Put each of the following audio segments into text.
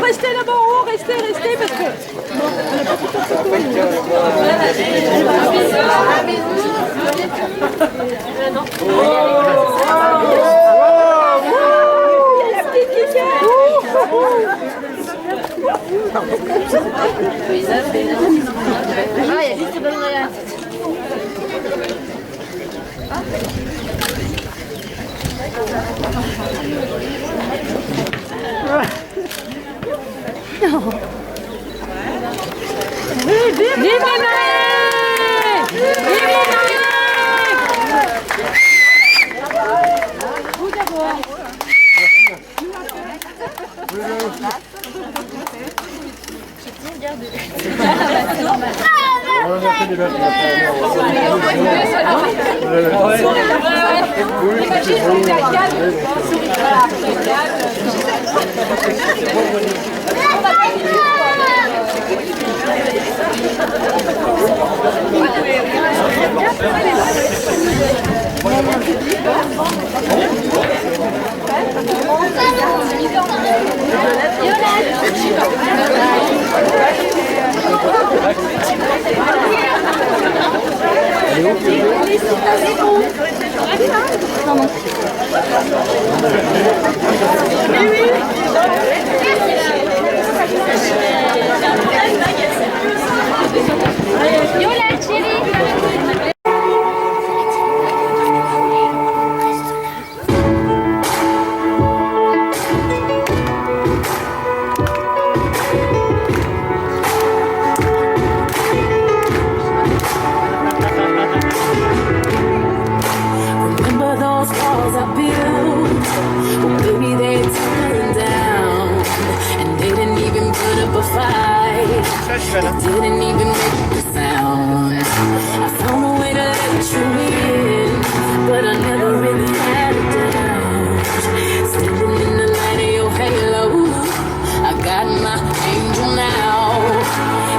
restez là-bas en haut, restez, parce que... Bon, on n'a pas tout à fait il y a la petite qui vient. Ah, il y a juste qui donne rien. Vive les Noël! Vive les Noël! Vous d'abord. Yolande, chérie. Didn't even make a sound. I found a way to let you in, but I never really had a doubt. Standing in the light of your halo, I got my angel now.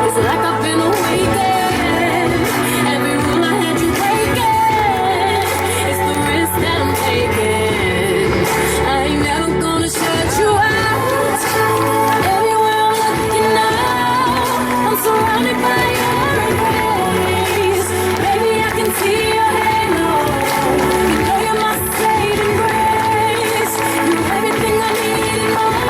It's like I've been awakened. Every rule I had you breaking. It's the risk that I'm taking. I ain't never gonna shut you out. Everywhere I'm looking now, I'm surrounded by your embrace. Baby, I can see your halo. You know you're my saving grace. You're everything I need and more.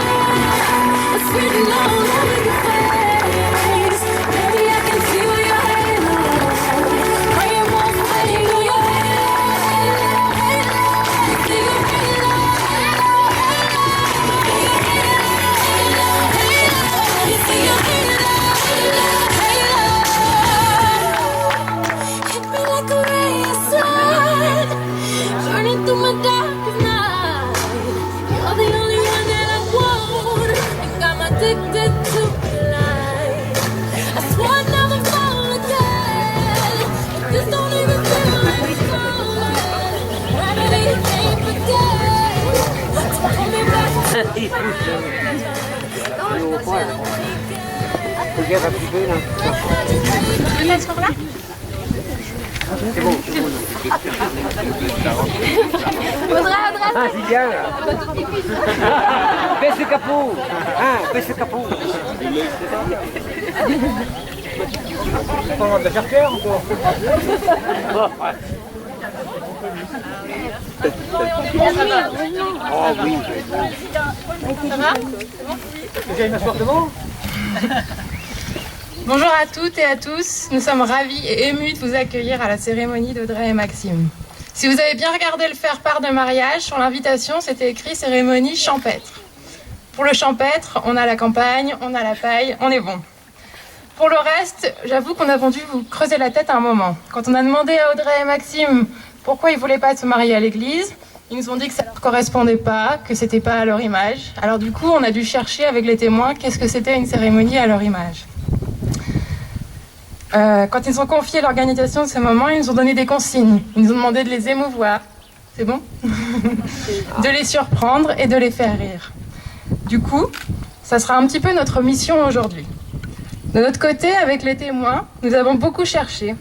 It's written all over your face. Baby, I can feel your halo. Pray it won't fade. Feel your halo. See your halo. You see your halo. Hit me like a ray of sun, burning through my darkest night. You're the only one that I want, and I'm addicted to your light. I swore I'd never fall again. This don't even feel like fun. Gravity can't forget. Pull me back. Regarde un petit peu là. Peut-être là? C'est bon. Audrey. Ah, c'est bien là. Baisse le capot. Ah, baisse le capot. On va te faire peur encore. Oh oui. Ça va? Déjà une m'asseoir devant. Bonjour à toutes et à tous, nous sommes ravis et émus de vous accueillir à la cérémonie d'Audrey et Maxime. Si vous avez bien regardé le faire-part de mariage, sur l'invitation c'était écrit cérémonie champêtre. Pour le champêtre, on a la campagne, on a la paille, on est bon. Pour le reste, j'avoue qu'on a dû vous creuser la tête à un moment. Quand on a demandé à Audrey et Maxime pourquoi ils ne voulaient pas se marier à l'église, ils nous ont dit que ça ne leur correspondait pas, que c'était pas à leur image. Alors du coup, on a dû chercher avec les témoins qu'est-ce que c'était une cérémonie à leur image. Quand ils ont confié l'organisation de ce moment, ils nous ont donné des consignes. Ils nous ont demandé de les émouvoir, c'est bon? De les surprendre et de les faire rire. Du coup, ça sera un petit peu notre mission aujourd'hui. De notre côté, avec les témoins, nous avons beaucoup cherché,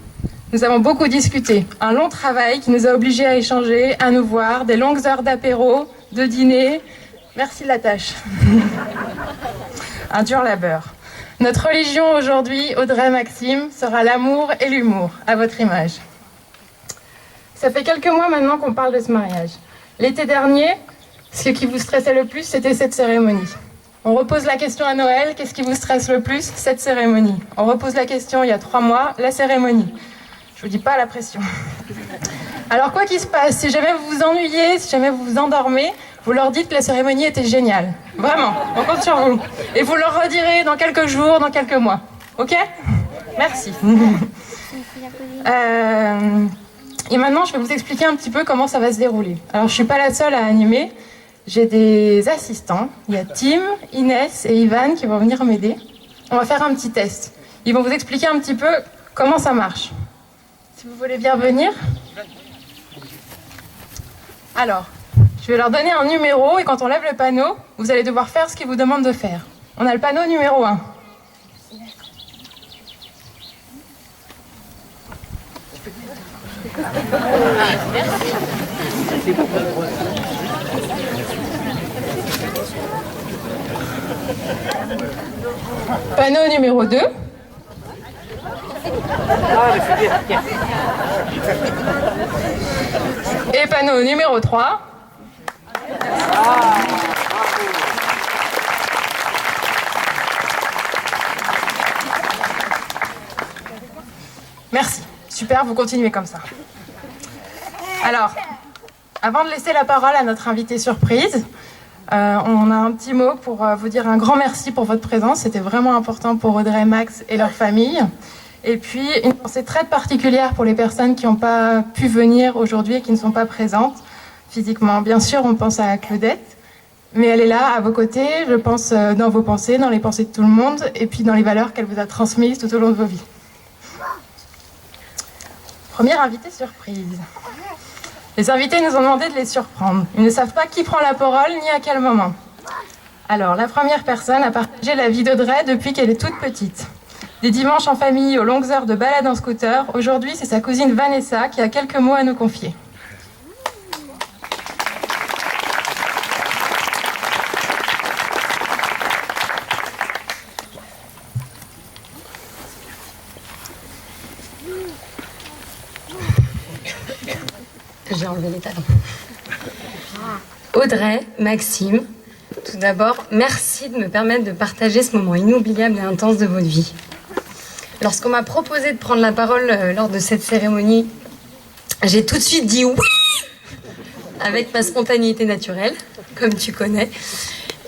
nous avons beaucoup discuté. Un long travail qui nous a obligés à échanger, à nous voir, des longues heures d'apéro, de dîner. Merci de la tâche. un dur labeur. Notre religion aujourd'hui, Audrey Maxime, sera l'amour et l'humour, à votre image. Ça fait quelques mois maintenant qu'on parle de ce mariage. L'été dernier, ce qui vous stressait le plus, c'était cette cérémonie. On repose la question à Noël, qu'est-ce qui vous stresse le plus? Cette cérémonie. On repose la question il y a 3 mois, la cérémonie. Je vous dis pas la pression. Alors quoi qu'il se passe, si jamais vous vous ennuyez, si jamais vous vous endormez, vous leur dites que la cérémonie était géniale. Vraiment, on compte sur vous. Et vous leur redirez dans quelques jours, dans quelques mois. Ok? Merci. Et maintenant, je vais vous expliquer un petit peu comment ça va se dérouler. Alors, je suis pas la seule à animer. J'ai des assistants. Il y a Tim, Inès et Ivan qui vont venir m'aider. On va faire un petit test. Ils vont vous expliquer un petit peu comment ça marche. Si vous voulez bien venir. Alors, je vais leur donner un numéro et quand on lève le panneau, vous allez devoir faire ce qu'ils vous demandent de faire. On a le panneau numéro 1. Panneau numéro 2. Et panneau numéro 3. Merci. Super, vous continuez comme ça. Alors, avant de laisser la parole à notre invité surprise, on a un petit mot pour vous dire un grand merci pour votre présence. C'était vraiment important pour Audrey, Max et leur famille. Et puis, une pensée très particulière pour les personnes qui n'ont pas pu venir aujourd'hui et qui ne sont pas présentes physiquement. Bien sûr, on pense à Claudette, mais elle est là, à vos côtés, je pense dans vos pensées, dans les pensées de tout le monde, et puis dans les valeurs qu'elle vous a transmises tout au long de vos vies. Première invitée surprise. Les invités nous ont demandé de les surprendre. Ils ne savent pas qui prend la parole ni à quel moment. Alors, la première personne a partagé la vie d'Audrey depuis qu'elle est toute petite. Des dimanches en famille aux longues heures de balade en scooter, aujourd'hui c'est sa cousine Vanessa qui a quelques mots à nous confier. J'ai enlevé les talons. Audrey, Maxime, tout d'abord, merci de me permettre de partager ce moment inoubliable et intense de votre vie. Lorsqu'on m'a proposé de prendre la parole lors de cette cérémonie, j'ai tout de suite dit oui, avec ma spontanéité naturelle, comme tu connais.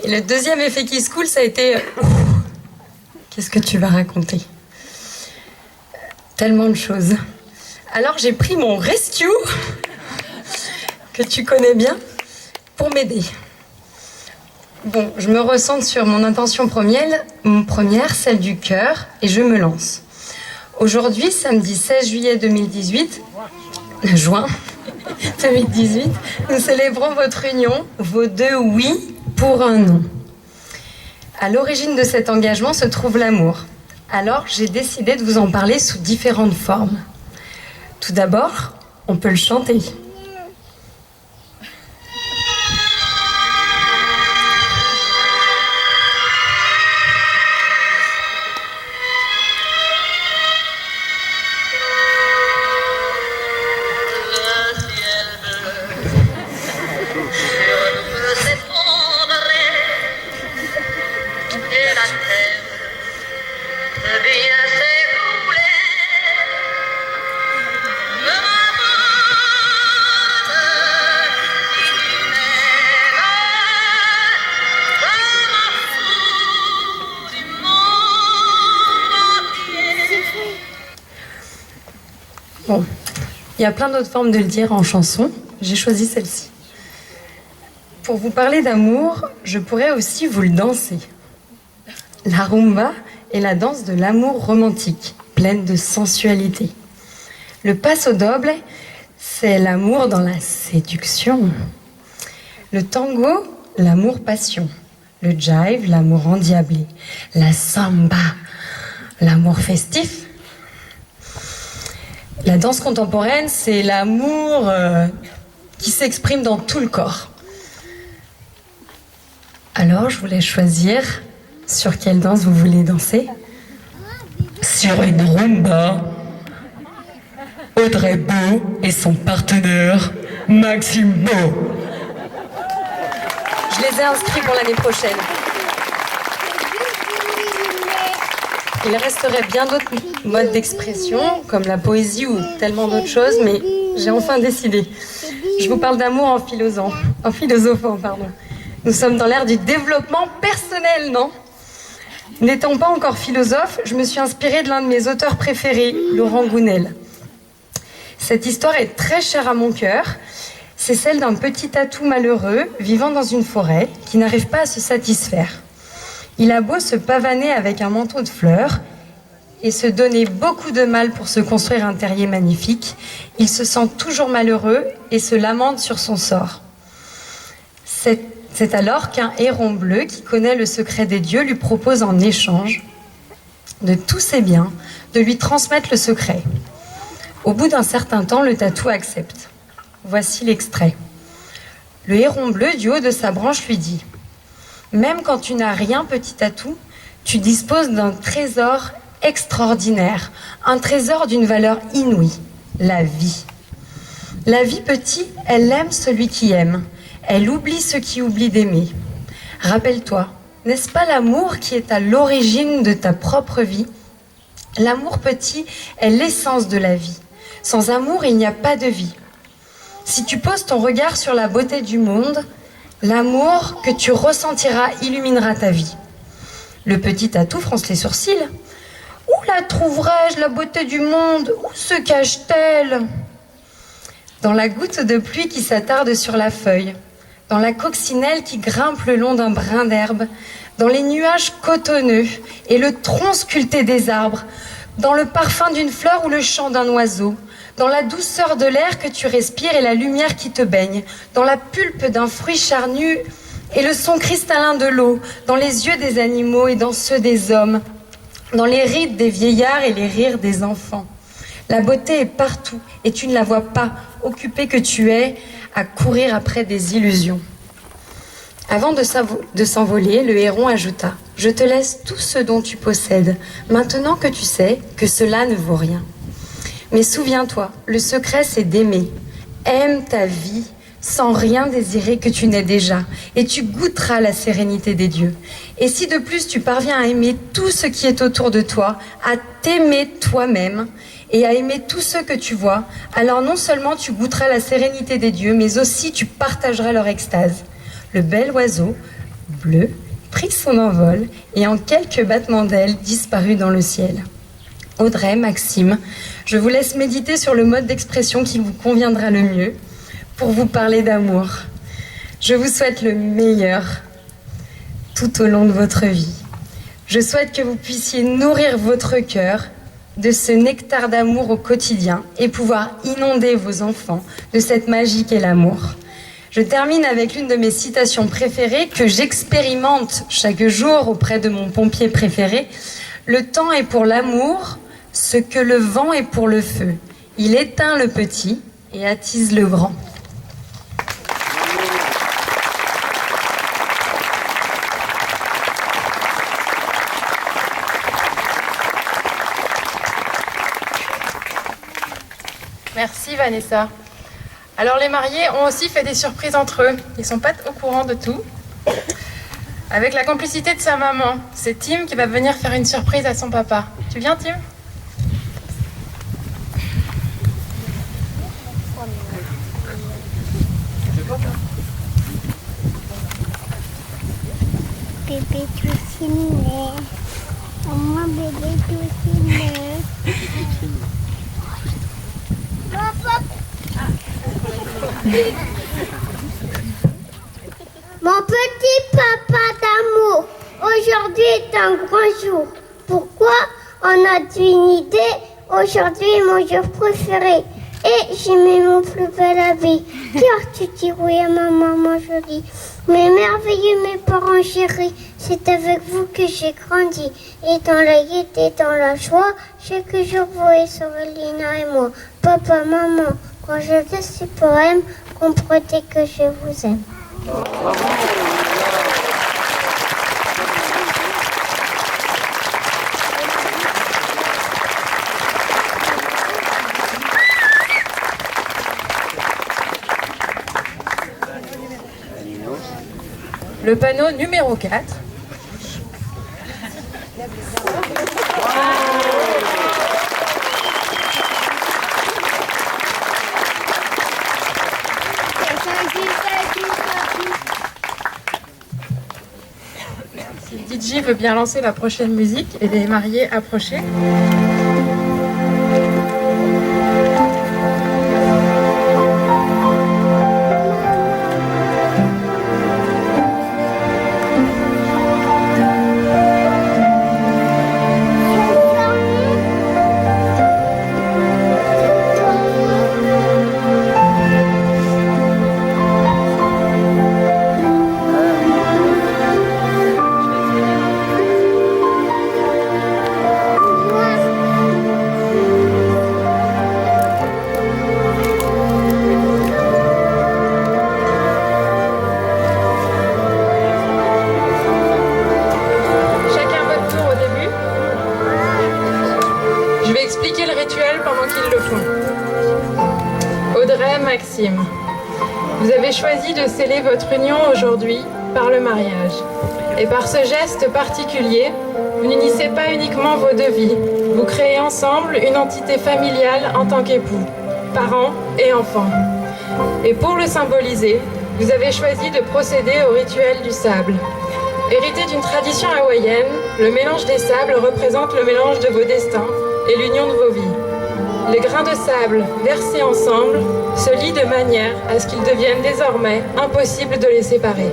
Et le deuxième effet qui se coule, ça a été qu'est-ce que tu vas raconter? Tellement de choses. Alors j'ai pris mon rescue, que tu connais bien, pour m'aider. Bon, je me recentre sur mon intention première, celle du cœur, et je me lance. Aujourd'hui, samedi 16 juillet 2018, juin 2018, nous célébrons votre union, vos 2 oui pour un non. À l'origine de cet engagement se trouve l'amour. Alors, j'ai décidé de vous en parler sous différentes formes. Tout d'abord, on peut le chanter. Bon, il y a plein d'autres formes de le dire en chanson. J'ai choisi celle-ci. Pour vous parler d'amour, je pourrais aussi vous le danser. La rumba est la danse de l'amour romantique, pleine de sensualité. Le paso doble, c'est l'amour dans la séduction. Le tango, l'amour-passion. Le jive, l'amour endiablé. La samba, l'amour festif. La danse contemporaine, c'est l'amour qui s'exprime dans tout le corps. Alors, je voulais choisir Sur quelle danse vous voulez danser? Sur une rumba, Audrey Beau et son partenaire Maxime Beau. Je les ai inscrits pour l'année prochaine. Il resterait bien d'autres modes d'expression, comme la poésie ou tellement d'autres choses, mais j'ai enfin décidé. Je vous parle d'amour en philosophant. Nous sommes dans l'ère du développement personnel, non? N'étant pas encore philosophe, je me suis inspirée de l'un de mes auteurs préférés, Laurent Gounel. Cette histoire est très chère à mon cœur. C'est celle d'un petit tatou malheureux vivant dans une forêt qui n'arrive pas à se satisfaire. Il a beau se pavaner avec un manteau de fleurs et se donner beaucoup de mal pour se construire un terrier magnifique, il se sent toujours malheureux et se lamente sur son sort. C'est alors qu'un héron bleu qui connaît le secret des dieux lui propose en échange de tous ses biens de lui transmettre le secret. Au bout d'un certain temps, le tatou accepte. Voici l'extrait. Le héron bleu, du haut de sa branche, lui dit: « Même quand tu n'as rien, petit tatou, tu disposes d'un trésor extraordinaire, un trésor d'une valeur inouïe, la vie. La vie, petit, elle aime celui qui aime. Elle oublie ceux qui oublient d'aimer. Rappelle-toi, n'est-ce pas l'amour qui est à l'origine de ta propre vie? L'amour, petit, est l'essence de la vie. Sans amour, il n'y a pas de vie. Si tu poses ton regard sur la beauté du monde, l'amour que tu ressentiras illuminera ta vie. » Le petit tatou fronce les sourcils. « Où la trouverai-je, la beauté du monde? Où se cache-t-elle » Dans la goutte de pluie qui s'attarde sur la feuille, dans la coccinelle qui grimpe le long d'un brin d'herbe, dans les nuages cotonneux et le tronc sculpté des arbres, dans le parfum d'une fleur ou le chant d'un oiseau, dans la douceur de l'air que tu respires et la lumière qui te baigne, dans la pulpe d'un fruit charnu et le son cristallin de l'eau, dans les yeux des animaux et dans ceux des hommes, dans les rides des vieillards et les rires des enfants. La beauté est partout et tu ne la vois pas, occupé que tu es à courir après des illusions. » Avant de s'envoler, le héron ajouta: « Je te laisse tout ce dont tu possèdes, maintenant que tu sais que cela ne vaut rien. Mais souviens-toi, le secret c'est d'aimer. Aime ta vie sans rien désirer que tu n'aies déjà, et tu goûteras la sérénité des dieux. Et si de plus tu parviens à aimer tout ce qui est autour de toi, à t'aimer toi-même, et à aimer tous ceux que tu vois, alors non seulement tu goûteras la sérénité des dieux, mais aussi tu partageras leur extase. » Le bel oiseau, bleu, prit son envol, et en quelques battements d'ailes disparut dans le ciel. Audrey, Maxime, je vous laisse méditer sur le mode d'expression qui vous conviendra le mieux pour vous parler d'amour. Je vous souhaite le meilleur tout au long de votre vie. Je souhaite que vous puissiez nourrir votre cœur de ce nectar d'amour au quotidien et pouvoir inonder vos enfants de cette magie qu'est l'amour. Je termine avec l'une de mes citations préférées que j'expérimente chaque jour auprès de mon pompier préféré. Le temps est pour l'amour ce que le vent est pour le feu. Il éteint le petit et attise le grand. Merci Vanessa. Alors les mariés ont aussi fait des surprises entre eux. Ils sont pas au courant de tout. Avec la complicité de sa maman, c'est Tim qui va venir faire une surprise à son papa. Tu viens, Tim ? Bébé tout ciné. Maman, bébé tout ciné. Mon petit papa d'amour, aujourd'hui est un grand jour. Pourquoi? On a une idée. Aujourd'hui est mon jour préféré. Et j'ai mis mon plus bel habit. Car tu dis oui à ma maman jolie. Mes merveilleux, mes parents chéris, c'est avec vous que j'ai grandi. Et dans la gaieté et dans la joie, chaque jour vous et Sorelina et moi. Papa, maman, quand je lis ce poème, comprenez que je vous aime. le panneau numéro 4. Si le DJ veut bien lancer la prochaine musique et les mariés approcher. Maxime, vous avez choisi de sceller votre union aujourd'hui par le mariage. Et par ce geste particulier, vous n'unissez pas uniquement vos deux vies, vous créez ensemble une entité familiale en tant qu'époux, parents et enfants. Et pour le symboliser, vous avez choisi de procéder au rituel du sable. Hérité d'une tradition hawaïenne, le mélange des sables représente le mélange de vos destins et l'union de vos vies. Les grains de sable versés ensemble se lient de manière à ce qu'il devienne désormais impossible de les séparer.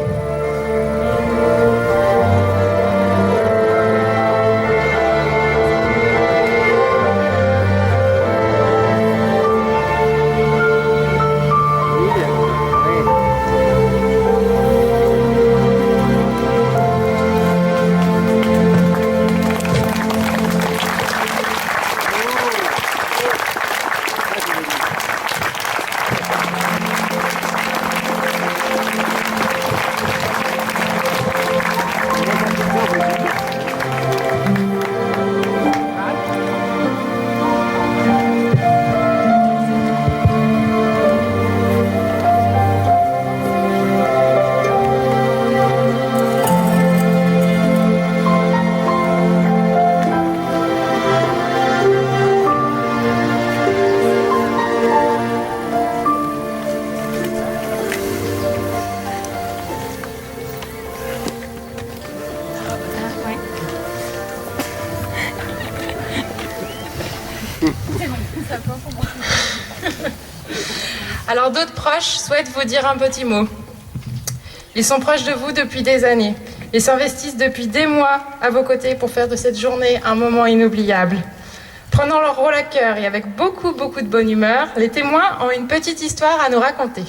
Alors d'autres proches souhaitent vous dire un petit mot. Ils sont proches de vous depuis des années. Ils s'investissent depuis des mois à vos côtés pour faire de cette journée un moment inoubliable. Prenant leur rôle à cœur et avec beaucoup de bonne humeur, les témoins ont une petite histoire à nous raconter.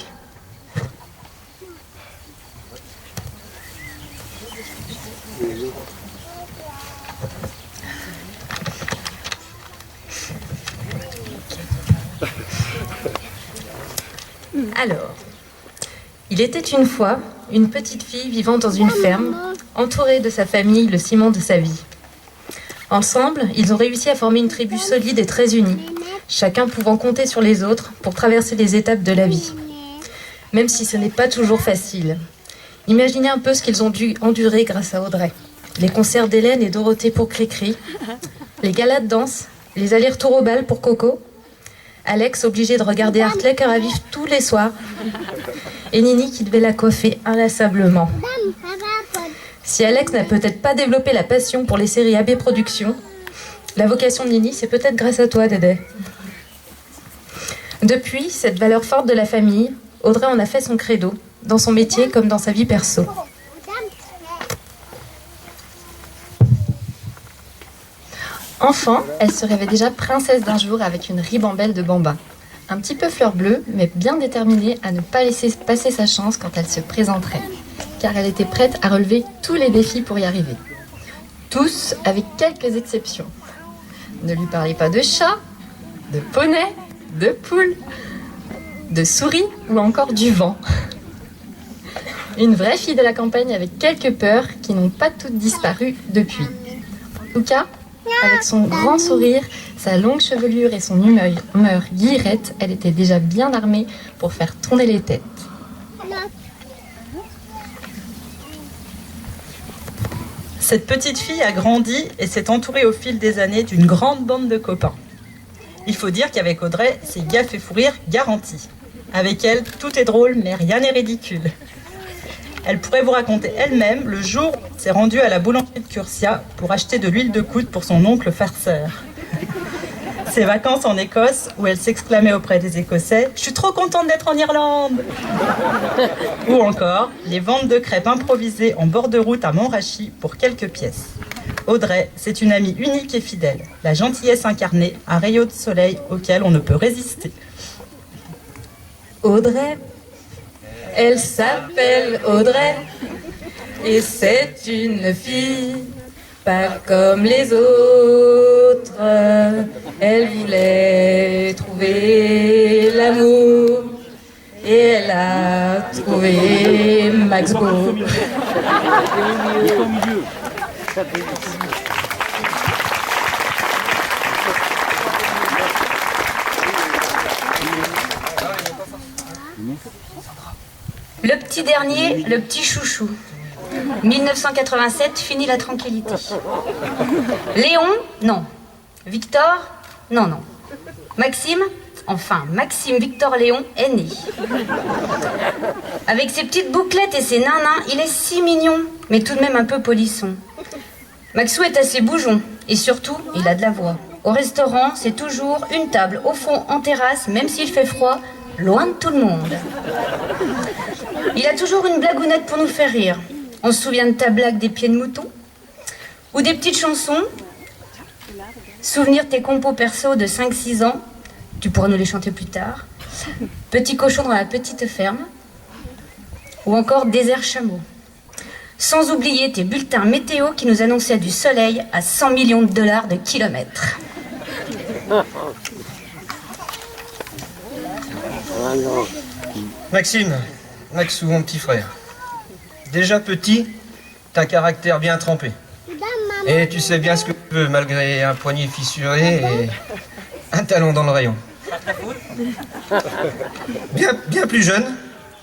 Alors, il était une fois une petite fille vivant dans une ferme, entourée de sa famille, le ciment de sa vie. Ensemble, ils ont réussi à former une tribu solide et très unie, chacun pouvant compter sur les autres pour traverser les étapes de la vie. Même si ce n'est pas toujours facile. Imaginez un peu ce qu'ils ont dû endurer grâce à Audrey. Les concerts d'Hélène et Dorothée pour Cricri, les galas de danse, les allers-retours au bal pour Coco, Alex obligé de regarder Hartley cœur à vif tous les soirs, et Nini qui devait la coiffer inlassablement. Si Alex n'a peut-être pas développé la passion pour les séries AB Productions, la vocation de Nini, c'est peut-être grâce à toi, Dédé. Depuis, cette valeur forte de la famille, Audrey en a fait son credo, dans son métier comme dans sa vie perso. Enfant, elle se rêvait déjà princesse d'un jour avec une ribambelle de bambins. Un petit peu fleur bleue, mais bien déterminée à ne pas laisser passer sa chance quand elle se présenterait. Car elle était prête à relever tous les défis pour y arriver. Tous, avec quelques exceptions. Ne lui parlez pas de chat, de poney, de poule, de souris ou encore du vent. Une vraie fille de la campagne avec quelques peurs qui n'ont pas toutes disparu depuis. En tout cas, avec son grand sourire, sa longue chevelure et son humeur guillerette, elle était déjà bien armée pour faire tourner les têtes. Cette petite fille a grandi et s'est entourée au fil des années d'une grande bande de copains. Il faut dire qu'avec Audrey, c'est gaffe et fou rire garanti. Avec elle, tout est drôle, mais rien n'est ridicule. Elle pourrait vous raconter elle-même le jour où elle s'est rendue à la boulangerie de Cursia pour acheter de l'huile de coude pour son oncle farceur. Ses vacances en Écosse, où elle s'exclamait auprès des Écossais « Je suis trop contente d'être en Irlande !» Ou encore les ventes de crêpes improvisées en bord de route à Montrachy pour quelques pièces. Audrey, c'est une amie unique et fidèle, la gentillesse incarnée, un rayon de soleil auquel on ne peut résister. Audrey, elle s'appelle Audrey, et c'est une fille pas comme les autres. Elle voulait trouver l'amour, et elle a trouvé Max Beau. Le petit dernier, le petit chouchou. 1987, fini la tranquillité. Léon, non. Victor, non. Maxime, enfin, Maxime Victor Léon est né. Avec ses petites bouclettes et ses nanas, il est si mignon, mais tout de même un peu polisson. Maxou est assez bougeon, et surtout, il a de la voix. Au restaurant, c'est toujours une table au fond en terrasse, même s'il fait froid, loin de tout le monde. Il a toujours une blagounette pour nous faire rire. On se souvient de ta blague des pieds de mouton? Ou des petites chansons? Souvenir tes compos perso de 5-6 ans? Tu pourras nous les chanter plus tard. Petit cochon dans la petite ferme? Ou encore Désert chameau? Sans oublier tes bulletins météo qui nous annonçaient du soleil à 100 millions de dollars de kilomètres. Maxime, Maxou, mon petit frère. Déjà petit, t'as un caractère bien trempé. Et tu sais bien ce que tu veux, malgré un poignet fissuré et un talon dans le rayon. Bien plus jeune,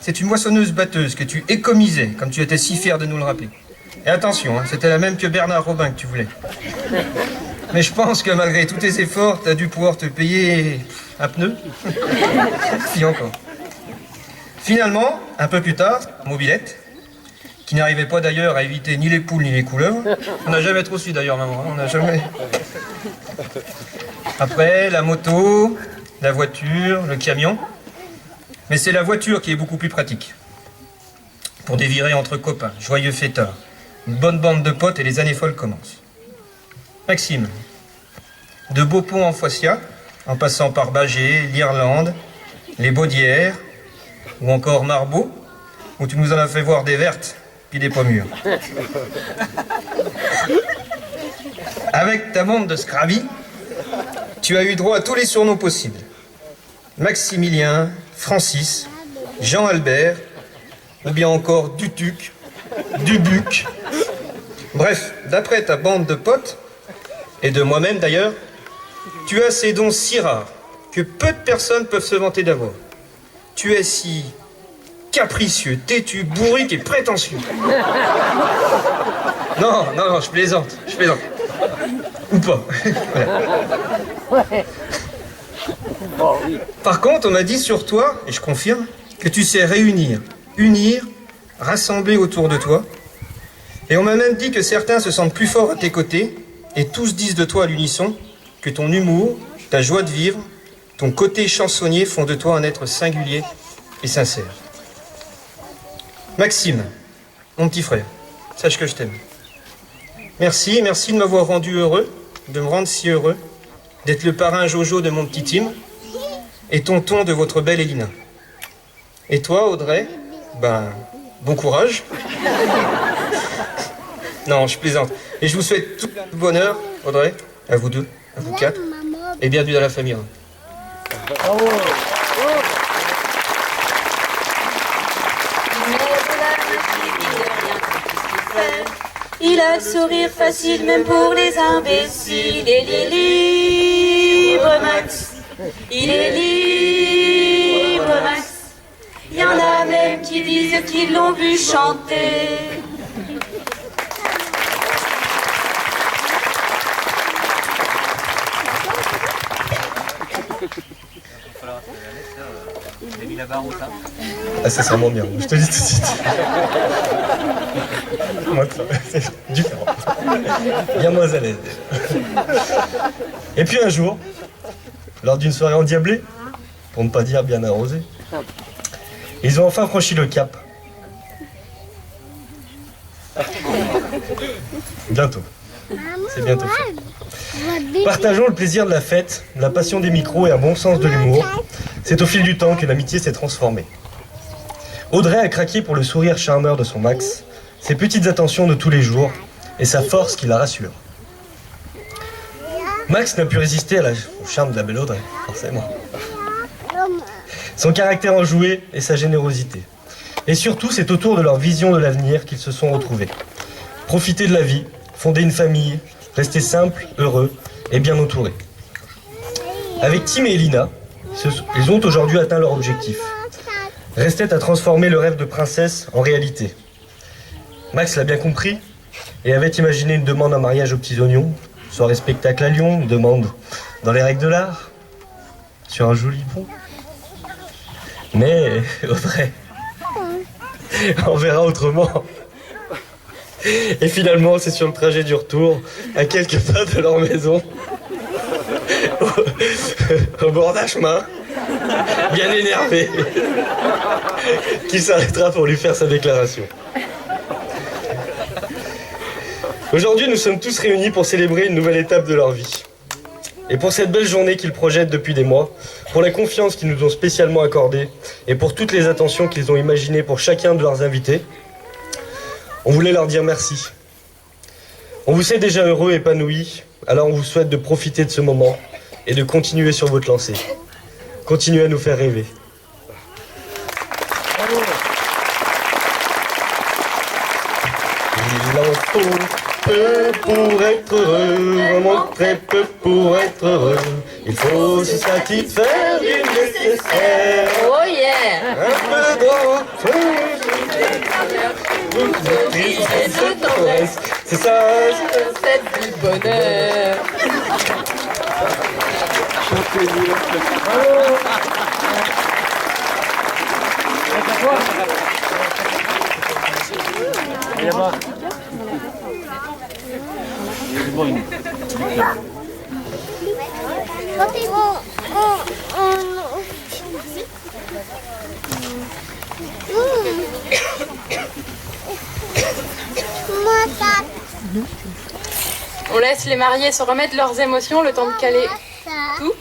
c'est une moissonneuse-batteuse que tu économisais, comme tu étais si fier de nous le rappeler. Et attention, hein, c'était la même que Bernard Robin que tu voulais. Mais je pense que malgré tous tes efforts, t'as dû pouvoir te payer un pneu. Si encore. Finalement, un peu plus tard, mobilette, qui n'arrivait pas d'ailleurs à éviter ni les poules ni les couleuvres. On n'a jamais trop su d'ailleurs, maman, hein, on n'a jamais... Après, la moto, la voiture, le camion. Mais c'est la voiture qui est beaucoup plus pratique. Pour dévirer entre copains, joyeux fêtards, une bonne bande de potes et les années folles commencent. Maxime, de Beaupont en Foissiat, en passant par Bagé, l'Irlande, les Baudières, ou encore Marbeau, où tu nous en as fait voir des vertes, puis des pommures. Avec ta bande de Scravi, tu as eu droit à tous les surnoms possibles. Maximilien, Francis, Jean-Albert, ou bien encore Dutuc, Dubuc. Bref, d'après ta bande de potes, et de moi-même d'ailleurs, tu as ces dons si rares que peu de personnes peuvent se vanter d'avoir. Tu es si capricieux, têtu, bourrique et prétentieux. Non, je plaisante. Ou pas. Par contre, on m'a dit sur toi, et je confirme, que tu sais réunir, unir, rassembler autour de toi. Et on m'a même dit que certains se sentent plus forts à tes côtés, et tous disent de toi à l'unisson que ton humour, ta joie de vivre, ton côté chansonnier font de toi un être singulier et sincère. Maxime, mon petit frère, sache que je t'aime. Merci de m'avoir rendu heureux, de me rendre si heureux, d'être le parrain Jojo de mon petit Tim et tonton de votre belle Elina. Et toi, Audrey, bon courage. Non, je plaisante. Et je vous souhaite tout le bonheur, Audrey, à vous deux, à vous quatre, et bienvenue dans la famille. Bravo. Il a le sourire facile même pour les imbéciles. Il est libre, Max. Il est libre, Max. Il y en a même qui disent qu'ils l'ont vu chanter. Ah, ça sent moins bien, je te dis tout de suite. Moi, c'est différent. Bien moins à l'aise. Et puis un jour, lors d'une soirée endiablée, pour ne pas dire bien arrosée, ils ont enfin franchi le cap. Bientôt. C'est bientôt fait. Partageons le plaisir de la fête, la passion des micros et un bon sens de l'humour. C'est au fil du temps que l'amitié s'est transformée. Audrey a craqué pour le sourire charmeur de son Max, ses petites attentions de tous les jours et sa force qui la rassure. Max n'a pu résister au charme de la belle Audrey, forcément. Son caractère enjoué et sa générosité. Et surtout, c'est autour de leur vision de l'avenir qu'ils se sont retrouvés. Profiter de la vie, fonder une famille, rester simple, heureux et bien entourés. Avec Tim et Elina, ils ont aujourd'hui atteint leur objectif. Restait à transformer le rêve de princesse en réalité. Max l'a bien compris et avait imaginé une demande en mariage aux petits oignons, soirée spectacle à Lyon, une demande dans les règles de l'art, sur un joli pont. Mais Audrey, on verra autrement. Et finalement, c'est sur le trajet du retour, à quelques pas de leur maison, au bord d'un chemin, bien énervé, qu'il s'arrêtera pour lui faire sa déclaration. Aujourd'hui, nous sommes tous réunis pour célébrer une nouvelle étape de leur vie. Et pour cette belle journée qu'ils projettent depuis des mois, pour la confiance qu'ils nous ont spécialement accordée et pour toutes les attentions qu'ils ont imaginées pour chacun de leurs invités, on voulait leur dire merci. On vous sait déjà heureux, épanoui, alors on vous souhaite de profiter de ce moment et de continuer sur votre lancée. Continuez à nous faire rêver. Il en faut peu pour être heureux, vraiment très peu pour être heureux. Il faut se satisfaire du nécessaire. Oh yeah! Un peu c'est ça, C'est du bonheur. On laisse les mariés se remettre leurs émotions le temps de caler tout.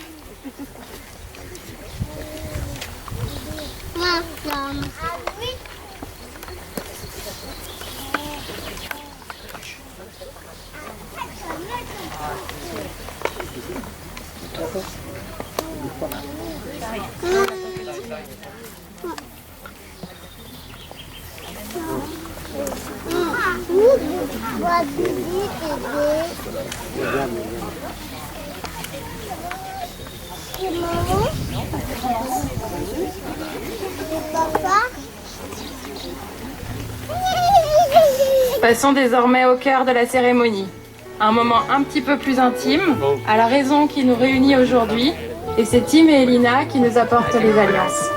Passons désormais au cœur de la cérémonie. Un moment un petit peu plus intime, à la raison qui nous réunit aujourd'hui, et c'est Tim et Elina qui nous apportent les alliances.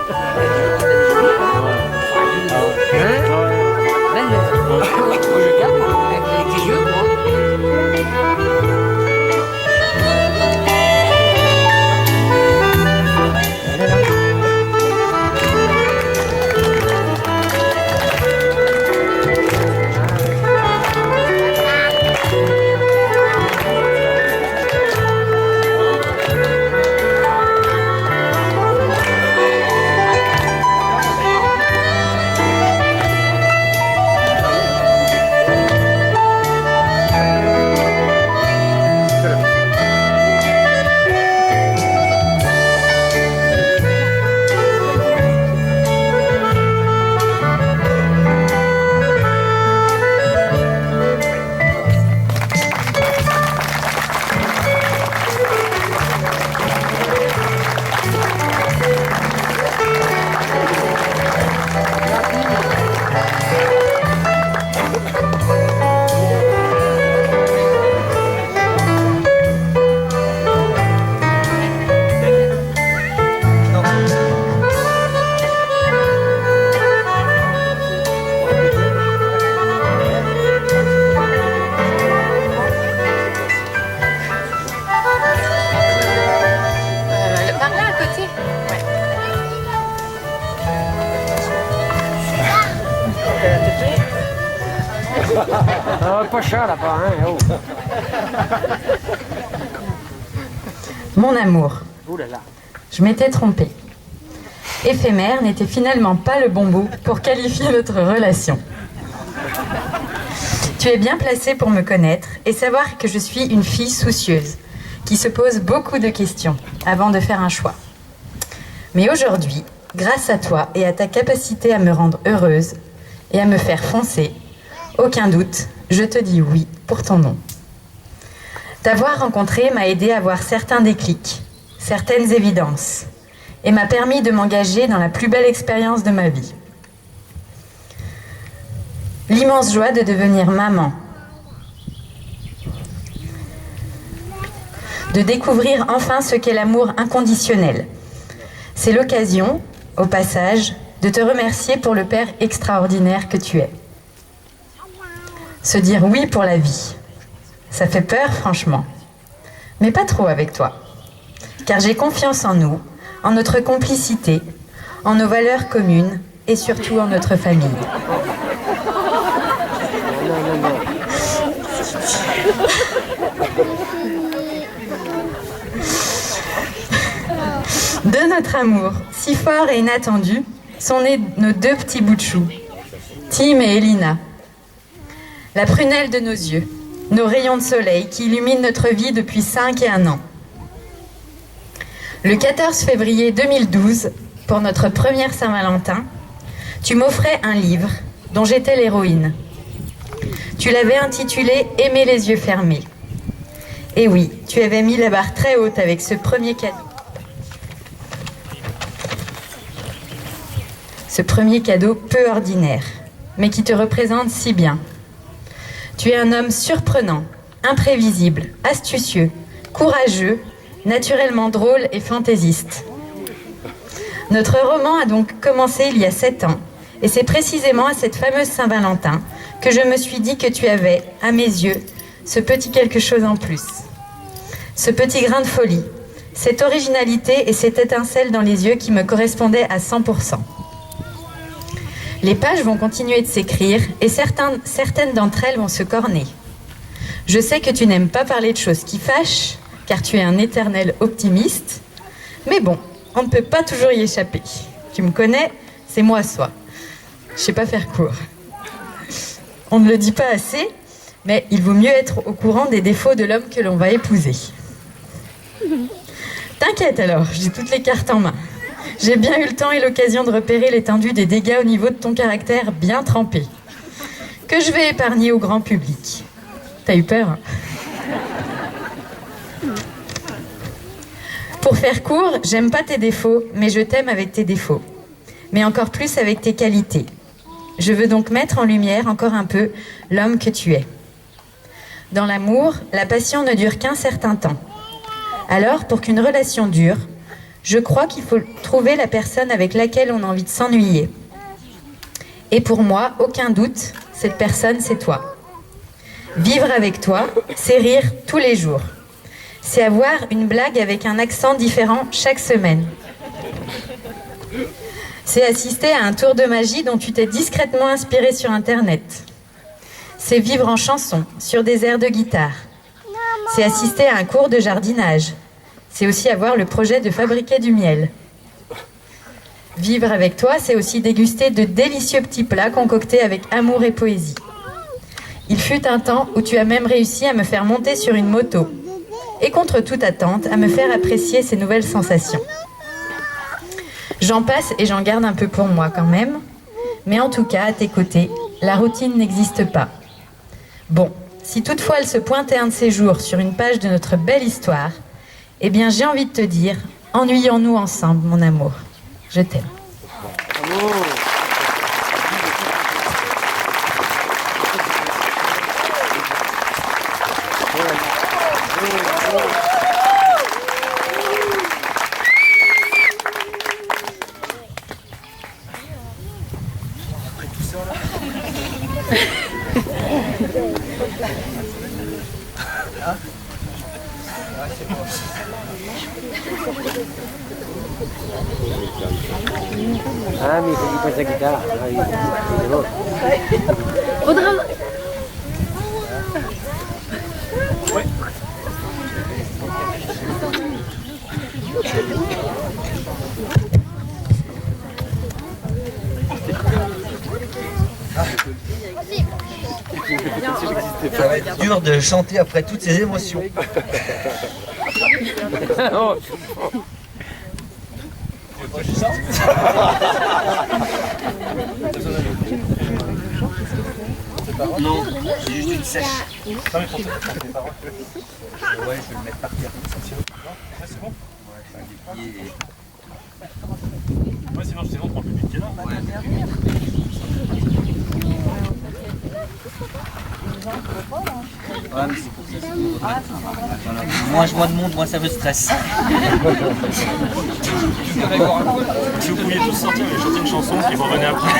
pas cher là-bas, hein. Oh. Mon amour, Ouh là là. je m'étais trompée. Éphémère n'était finalement pas le bon mot pour qualifier notre relation. Tu es bien placée pour me connaître et savoir que je suis une fille soucieuse, qui se pose beaucoup de questions avant de faire un choix. Mais aujourd'hui, grâce à toi et à ta capacité à me rendre heureuse et à me faire foncer, aucun doute, je te dis oui pour ton nom. T'avoir rencontré m'a aidé à voir certains déclics, certaines évidences, et m'a permis de m'engager dans la plus belle expérience de ma vie. L'immense joie de devenir maman, de découvrir enfin ce qu'est l'amour inconditionnel. C'est l'occasion, au passage, de te remercier pour le père extraordinaire que tu es. Se dire oui pour la vie, ça fait peur franchement, mais pas trop avec toi, car j'ai confiance en nous, en notre complicité, en nos valeurs communes et surtout en notre famille. De notre amour, si fort et inattendu, sont nés nos deux petits bouts de chou, Tim et Elina. La prunelle de nos yeux, nos rayons de soleil qui illuminent notre vie depuis 5 et 1 an. Le 14 février 2012, pour notre première Saint-Valentin, tu m'offrais un livre dont j'étais l'héroïne. Tu l'avais intitulé « Aimer les yeux fermés ». Et oui, tu avais mis la barre très haute avec ce premier cadeau. Ce premier cadeau peu ordinaire, mais qui te représente si bien. Tu es un homme surprenant, imprévisible, astucieux, courageux, naturellement drôle et fantaisiste. Notre roman a donc commencé il y a 7 ans, et c'est précisément à cette fameuse Saint-Valentin que je me suis dit que tu avais, à mes yeux, ce petit quelque chose en plus. Ce petit grain de folie, cette originalité et cette étincelle dans les yeux qui me correspondaient à 100%. Les pages vont continuer de s'écrire et certaines d'entre elles vont se corner. Je sais que tu n'aimes pas parler de choses qui fâchent, car tu es un éternel optimiste, mais bon, on ne peut pas toujours y échapper. Tu me connais, c'est moi soi. Je sais pas faire court. On ne le dit pas assez, mais il vaut mieux être au courant des défauts de l'homme que l'on va épouser. T'inquiète alors, j'ai toutes les cartes en main. J'ai bien eu le temps et l'occasion de repérer l'étendue des dégâts au niveau de ton caractère bien trempé, que je vais épargner au grand public. T'as eu peur, hein? Pour faire court, j'aime pas tes défauts, mais je t'aime avec tes défauts. Mais encore plus avec tes qualités. Je veux donc mettre en lumière encore un peu l'homme que tu es. Dans l'amour, la passion ne dure qu'un certain temps. Alors, pour qu'une relation dure, je crois qu'il faut trouver la personne avec laquelle on a envie de s'ennuyer. Et pour moi, aucun doute, cette personne, c'est toi. Vivre avec toi, c'est rire tous les jours. C'est avoir une blague avec un accent différent chaque semaine. C'est assister à un tour de magie dont tu t'es discrètement inspiré sur Internet. C'est vivre en chanson, sur des airs de guitare. C'est assister à un cours de jardinage. C'est aussi avoir le projet de fabriquer du miel. Vivre avec toi, c'est aussi déguster de délicieux petits plats concoctés avec amour et poésie. Il fut un temps où tu as même réussi à me faire monter sur une moto et contre toute attente, à me faire apprécier ces nouvelles sensations. J'en passe et j'en garde un peu pour moi quand même, mais en tout cas, à tes côtés, la routine n'existe pas. Bon, si toutefois elle se pointait un de ces jours sur une page de notre belle histoire, eh bien j'ai envie de te dire, ennuyons-nous ensemble, mon amour. Je t'aime. Ah, mais il faut qu'il passe la guitare. Ah, oui, c'est bon. Ça va être dur de chanter après toutes ces émotions. Non, c'est juste une sèche. Ouais, je vais le mettre par terre. C'est bon? Ouais, c'est un déplié. Ouais, sinon je sais pas, on prend le public qui est là. Ouais, mais c'est pour ça. Moins je vois de monde, moins ça me stresse. Si vous pouviez tous sortir et chanter une chanson, et vous revenez après.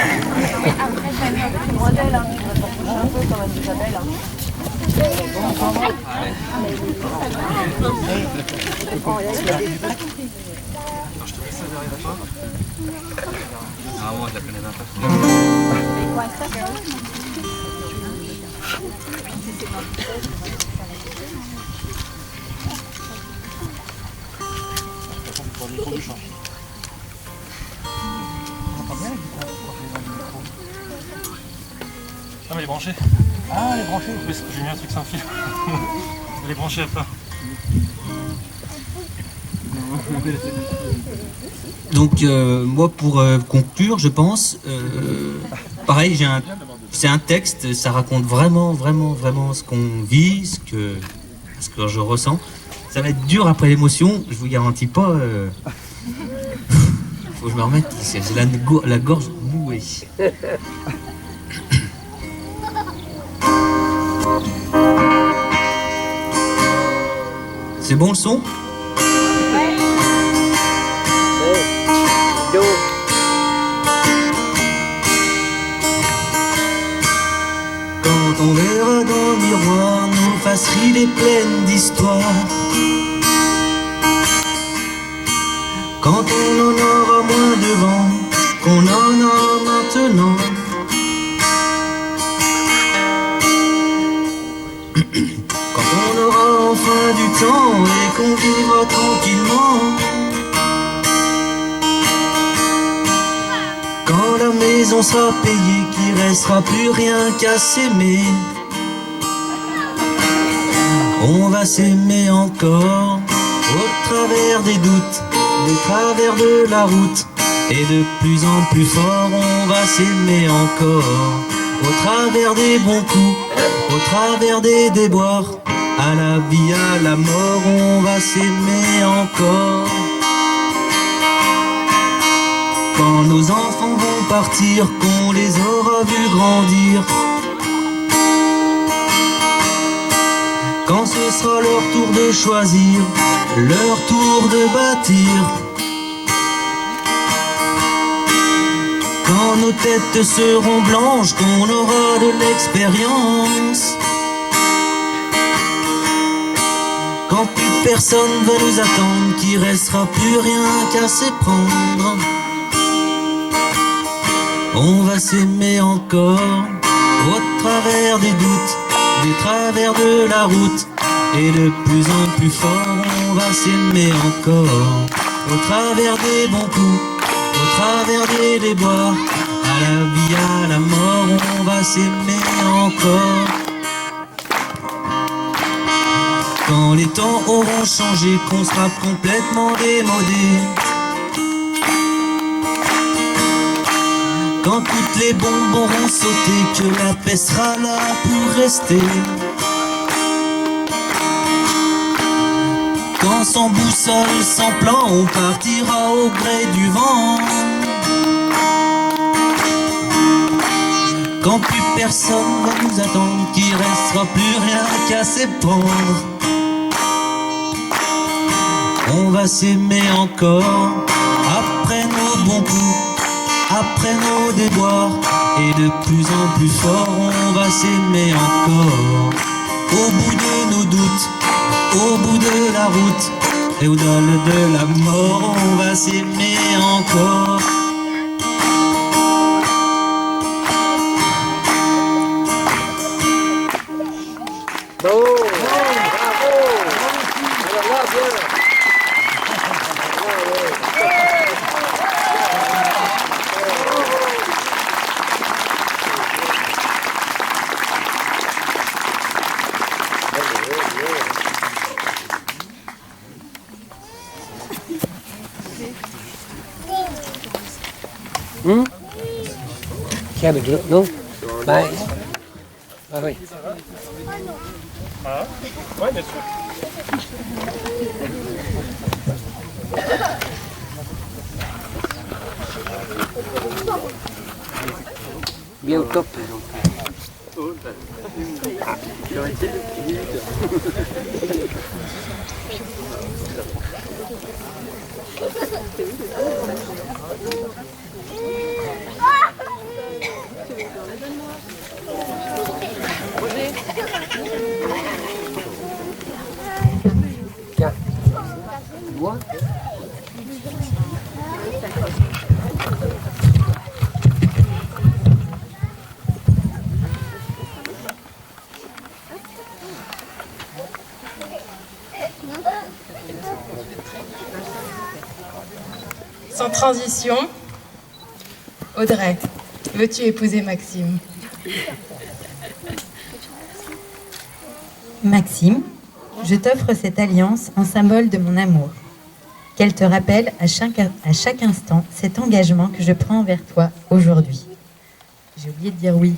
Ah, moi je la connais pas. Ah, mais elle est branchée. Ah, elle est branchée. Oui, j'ai mis un truc sans fil. Elle est branchée à plat. Donc moi pour conclure, je pense, pareil, c'est un texte, ça raconte vraiment ce qu'on vit, ce que je ressens. Ça va être dur après l'émotion, je vous garantis pas. Faut que je me remette, c'est la gorge nouée. C'est bon le son? Quand on verra dans le miroir nos faces ridées pleines d'histoire, quand on en aura moins devant qu'on en a maintenant, quand on aura enfin du temps et qu'on vivra tranquillement, quand la maison sera payée, qu'il restera plus rien qu'à s'aimer, on va s'aimer encore au travers des doutes, des travers de la route, et de plus en plus fort on va s'aimer encore au travers des bons coups, au travers des déboires, à la vie, à la mort, on va s'aimer encore. Quand nos enfants vont partir, qu'on les aura vus grandir, quand ce sera leur tour de choisir, leur tour de bâtir, quand nos têtes seront blanches, qu'on aura de l'expérience, quand plus personne va nous attendre, qu'il restera plus rien qu'à s'éprendre, on va s'aimer encore au travers des doutes, des travers de la route, et de plus en plus fort on va s'aimer encore au travers des bons coups, au travers des déboires, à la vie, à la mort, on va s'aimer encore. Quand les temps auront changé, qu'on sera complètement démodé, quand toutes les bombes auront sauté, que la paix sera là pour rester, quand sans boussole, sans plan, on partira au gré du vent, quand plus personne va nous attendre, qu'il restera plus rien qu'à s'éprendre, on va s'aimer encore après nos bons coups, après nos déboires, et de plus en plus fort on va s'aimer encore au bout de nos doutes, au bout de la route, et au-delà de la mort on va s'aimer encore. Bravo, bravo, alors là, bien. Xe bình luận đúng. Bye. Bye. Ouais, bien sûr. Bien au top. Tiens. Moi. Sans transition, Audrey, veux-tu épouser Maxime? Maxime, je t'offre cette alliance en symbole de mon amour. Qu'elle te rappelle à chaque instant cet engagement que je prends envers toi aujourd'hui. J'ai oublié de dire oui.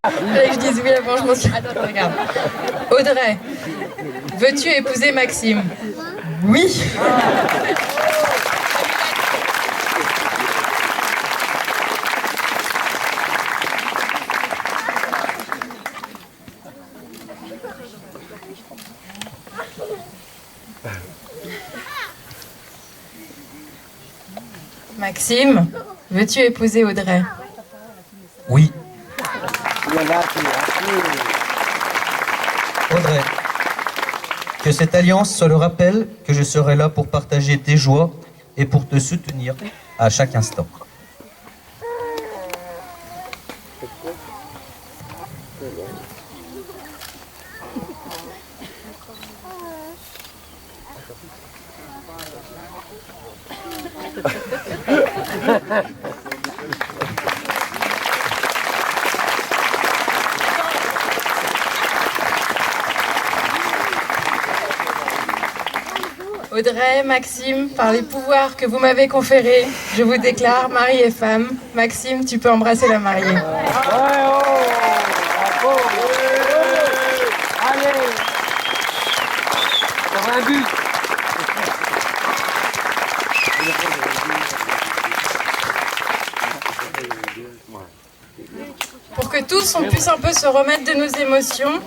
Fallait que je dise oui avant, je m'en suis... Attends, regarde. Audrey, veux-tu épouser Maxime? Oui. Maxime, veux-tu épouser Audrey? Oui. Audrey, que cette alliance soit le rappel que je serai là pour partager tes joies et pour te soutenir à chaque instant. Audrey, Maxime, par les pouvoirs que vous m'avez conférés, je vous déclare mari et femme. Maxime, tu peux embrasser la mariée. Allez. Ça va un but. Pour que tous on puisse un peu se remettre de nos émotions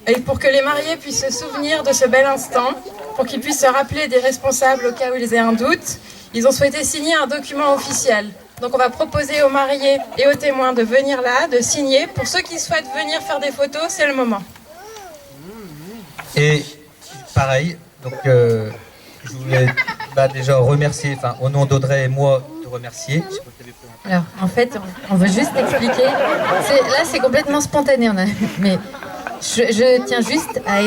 et pour que les mariés puissent se souvenir de ce bel instant, pour qu'ils puissent se rappeler des responsables au cas où ils aient un doute, ils ont souhaité signer un document officiel. Donc on va proposer aux mariés et aux témoins de venir là, de signer. Pour ceux qui souhaitent venir faire des photos, c'est le moment. Et pareil, donc je voulais déjà remercier, enfin au nom d'Audrey et moi, te remercier. Alors, en fait, on veut juste expliquer. Là, c'est complètement spontané, mais je tiens juste à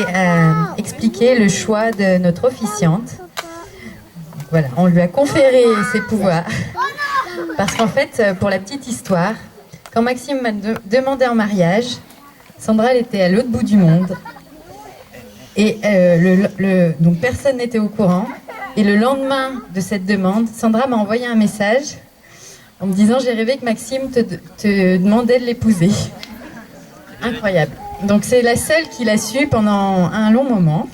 expliquer le choix de notre officiante. Voilà, on lui a conféré ses pouvoirs. Parce qu'en fait, pour la petite histoire, quand Maxime m'a demandé en mariage, Sandra, elle était à l'autre bout du monde. Et donc personne n'était au courant. Et le lendemain de cette demande, Sandra m'a envoyé un message en me disant « J'ai rêvé que Maxime te demandait de l'épouser. » Incroyable. Donc c'est la seule qui l'a su pendant un long moment.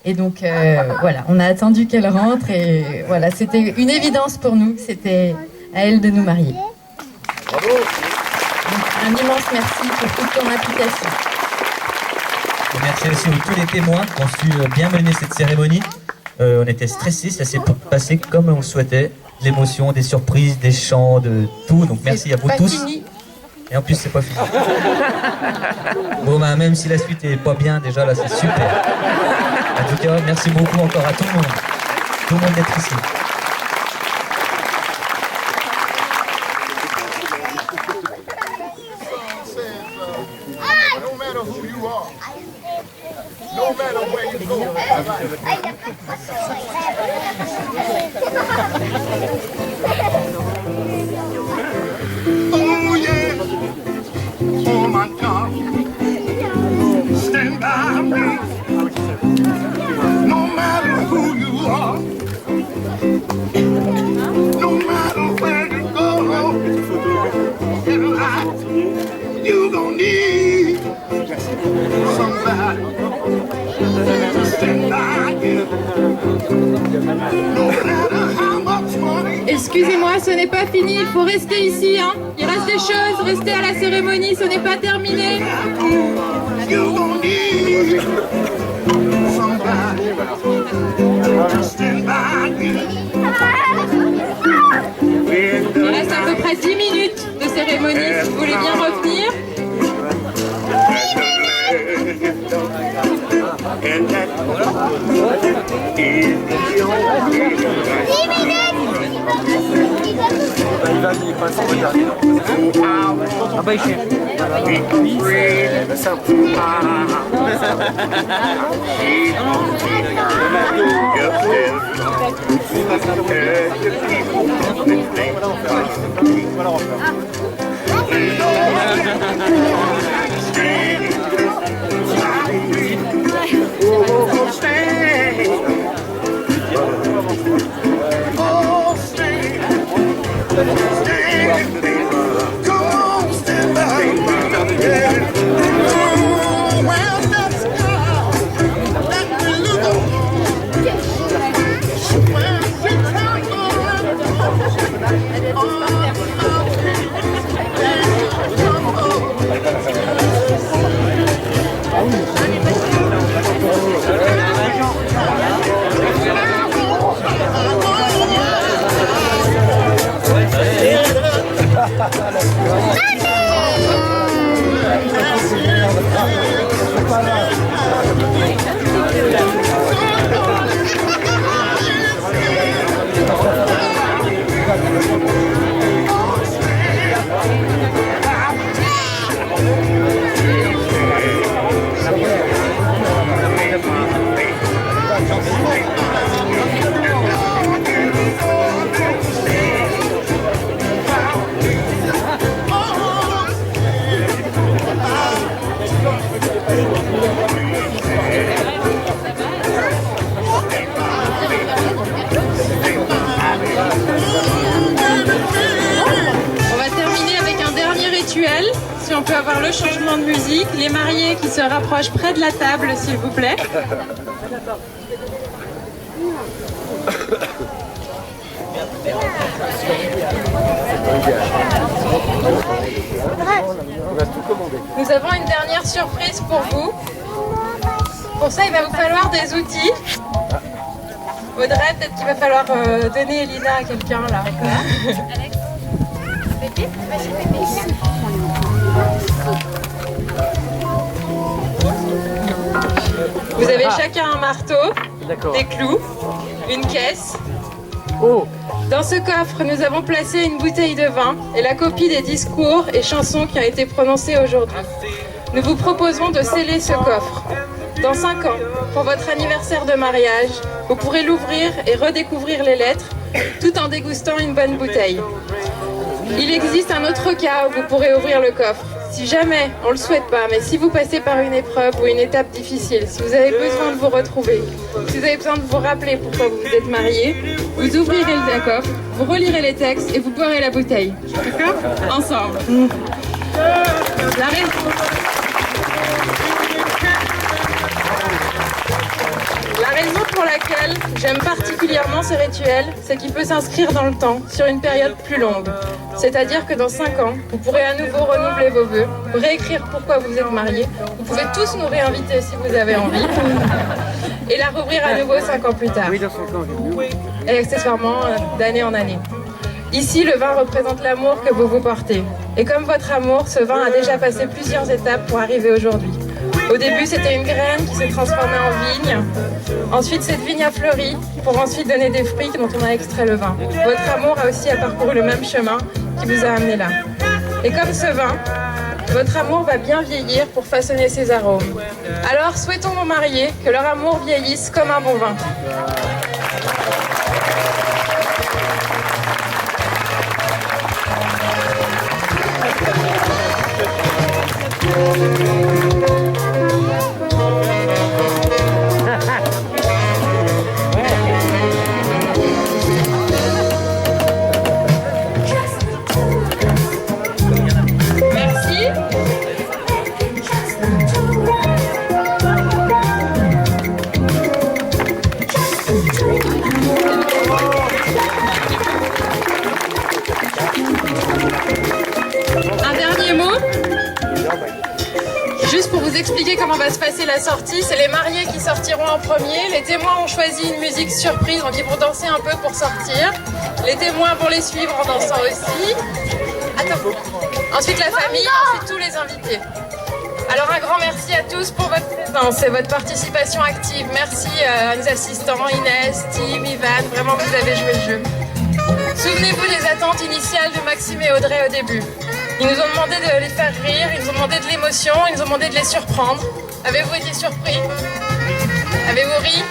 Et donc voilà, on a attendu qu'elle rentre et voilà, c'était une évidence pour nous, c'était à elle de nous marier. Bravo. Donc, un immense merci pour toute ton implication. Et merci aussi à tous les témoins qui ont su bien mener cette cérémonie. On était stressés, ça s'est passé comme on le souhaitait. L'émotion, des surprises, des chants, de tout. Donc merci à vous tous. Fini. Et en plus, c'est pas fini. Bon, même si la suite est pas bien, déjà là, c'est super. En tout cas, merci beaucoup encore à tout le monde. Tout le monde d'être ici. No matter who you are, no matter where you go. Oh yeah, oh my God, stand by me. No matter who you are, no matter where you go. Excusez-moi, ce n'est pas fini, il faut rester ici, hein. Il reste des choses, restez à la cérémonie, ce n'est pas terminé. Il reste à peu près 10 minutes de cérémonie, si vous voulez bien revenir. Ah bah il cherche. Si on peut avoir le changement de musique, les mariés qui se rapprochent près de la table, s'il vous plaît. Nous avons une dernière surprise pour vous. Pour ça, il va vous falloir des outils. Audrey, peut-être qu'il va falloir donner Elina à quelqu'un là. Vous avez chacun un marteau, des clous, une caisse. Dans ce coffre, nous avons placé une bouteille de vin et la copie des discours et chansons qui ont été prononcés aujourd'hui. Nous vous proposons de sceller ce coffre. Dans 5 ans, pour votre anniversaire de mariage, vous pourrez l'ouvrir et redécouvrir les lettres, tout en dégustant une bonne bouteille. Il existe un autre cas où vous pourrez ouvrir le coffre. Si jamais, on ne le souhaite pas, mais si vous passez par une épreuve ou une étape difficile, si vous avez besoin de vous retrouver, si vous avez besoin de vous rappeler pourquoi vous vous êtes mariés, vous ouvrirez le coffre, vous relirez les textes et vous boirez la bouteille. D'accord ? Ensemble. La raison pour laquelle j'aime particulièrement ce rituel, c'est qu'il peut s'inscrire dans le temps, sur une période plus longue. C'est-à-dire que dans 5 ans, vous pourrez à nouveau renouveler vos vœux, réécrire pourquoi vous êtes mariés. Vous pouvez tous nous réinviter si vous avez envie. Et la rouvrir à nouveau 5 ans plus tard. Et accessoirement, d'année en année. Ici, le vin représente l'amour que vous vous portez. Et comme votre amour, ce vin a déjà passé plusieurs étapes pour arriver aujourd'hui. Au début, c'était une graine qui s'est transformée en vigne. Ensuite, cette vigne a fleuri pour ensuite donner des fruits dont on a extrait le vin. Votre amour a aussi parcouru le même chemin qui vous a amené là. Et comme ce vin, votre amour va bien vieillir pour façonner ses arômes. Alors, souhaitons aux mariés que leur amour vieillisse comme un bon vin. va se passer la sortie. C'est les mariés qui sortiront en premier. Les témoins ont choisi une musique surprise, donc ils vont danser un peu pour sortir. Les témoins vont les suivre en dansant aussi. Attends. Ensuite la famille, ensuite tous les invités. Alors un grand merci à tous pour votre présence et votre participation active. Merci à nos assistants, Inès, Tim, Ivan, vraiment vous avez joué le jeu. Souvenez-vous des attentes initiales de Maxime et Audrey au début. Ils nous ont demandé de les faire rire, ils nous ont demandé de l'émotion, ils nous ont demandé de les surprendre. Avez-vous été surpris? Avez-vous ri?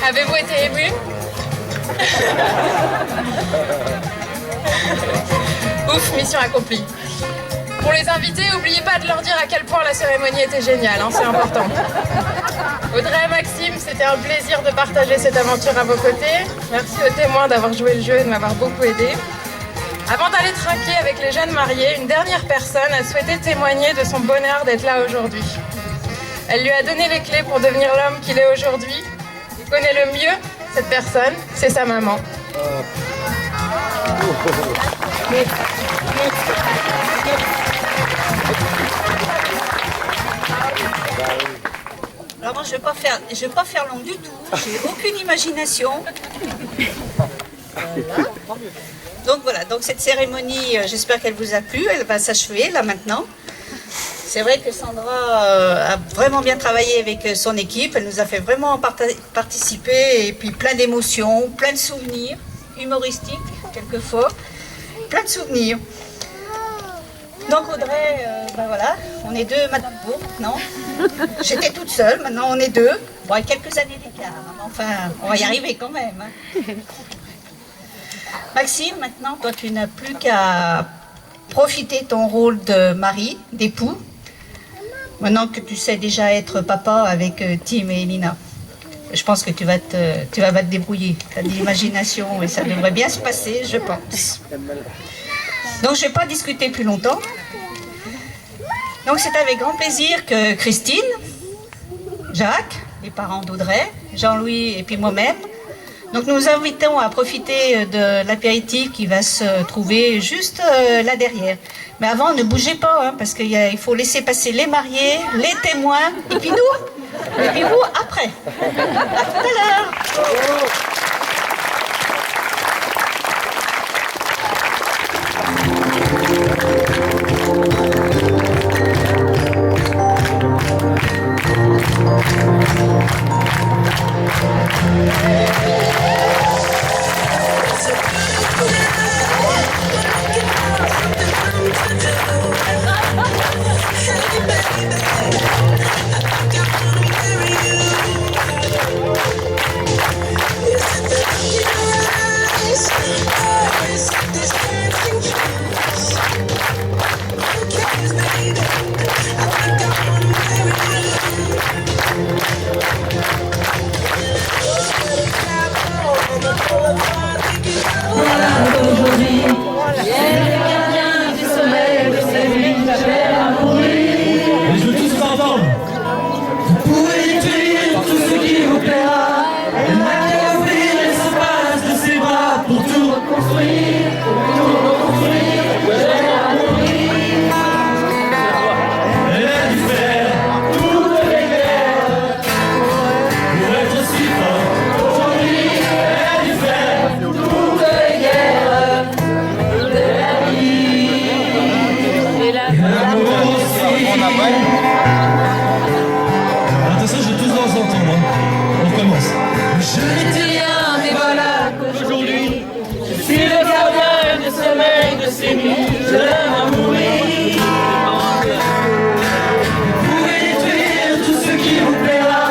Avez-vous été ému? Ouf, mission accomplie. Pour les invités, n'oubliez pas de leur dire à quel point la cérémonie était géniale, hein, c'est important. Audrey et Maxime, c'était un plaisir de partager cette aventure à vos côtés. Merci aux témoins d'avoir joué le jeu et de m'avoir beaucoup aidé. Avant d'aller trinquer avec les jeunes mariés, une dernière personne a souhaité témoigner de son bonheur d'être là aujourd'hui. Elle lui a donné les clés pour devenir l'homme qu'il est aujourd'hui. Il connaît le mieux cette personne, c'est sa maman. Alors moi, je vais pas faire long du tout. J'ai aucune imagination. Voilà. Donc voilà, donc cette cérémonie, j'espère qu'elle vous a plu. Elle va s'achever là maintenant. C'est vrai que Sandra a vraiment bien travaillé avec son équipe. Elle nous a fait vraiment participer et puis plein d'émotions, plein de souvenirs, humoristiques quelquefois, plein de souvenirs. Donc Audrey, ben voilà, on est deux Madame Beau maintenant. J'étais toute seule, maintenant on est deux. Bon, avec quelques années d'écart, enfin, on va y arriver quand même. Hein. Maxime, maintenant, toi tu n'as plus qu'à profiter de ton rôle de mari, d'époux. Maintenant que tu sais déjà être papa avec Tim et Elina. Je pense que tu vas te débrouiller. Tu as de l'imagination et ça devrait bien se passer, je pense. Donc je ne vais pas discuter plus longtemps. Donc c'est avec grand plaisir que Christine, Jacques, les parents d'Audrey, Jean-Louis et puis moi-même, donc nous vous invitons à profiter de l'apéritif qui va se trouver juste là derrière. Mais avant, ne bougez pas, hein, parce qu'il faut laisser passer les mariés, les témoins, et puis nous, et puis vous après. À tout à l'heure. Attention, je vais tous dans entendre. Hein. On recommence. Je ne dis rien, mais voilà qu'aujourd'hui, je suis le gardien du sommeil de ces nuits. Je l'aime à mourir. Vous pouvez détruire tout ce qui vous plaira.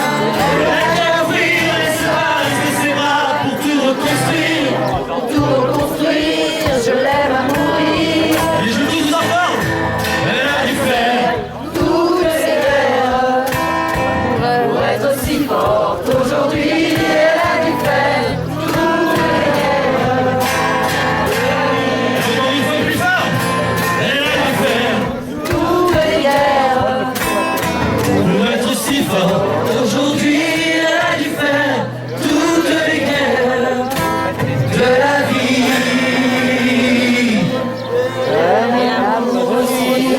Ouvrir l'espace de ses bras pour tout reconstruire. Pour tout reconstruire, je l'aime à mourir. Et je veux tous en forme. Elle a dû faire toutes ces guerres pour être aussi forte aujourd'hui. Elle a dû faire toutes les guerres. Une fois plus fort. Elle a dû faire toutes les guerres pour être aussi forte aujourd'hui. Elle a dû faire toutes les guerres de la vie. Et l'amour aussi.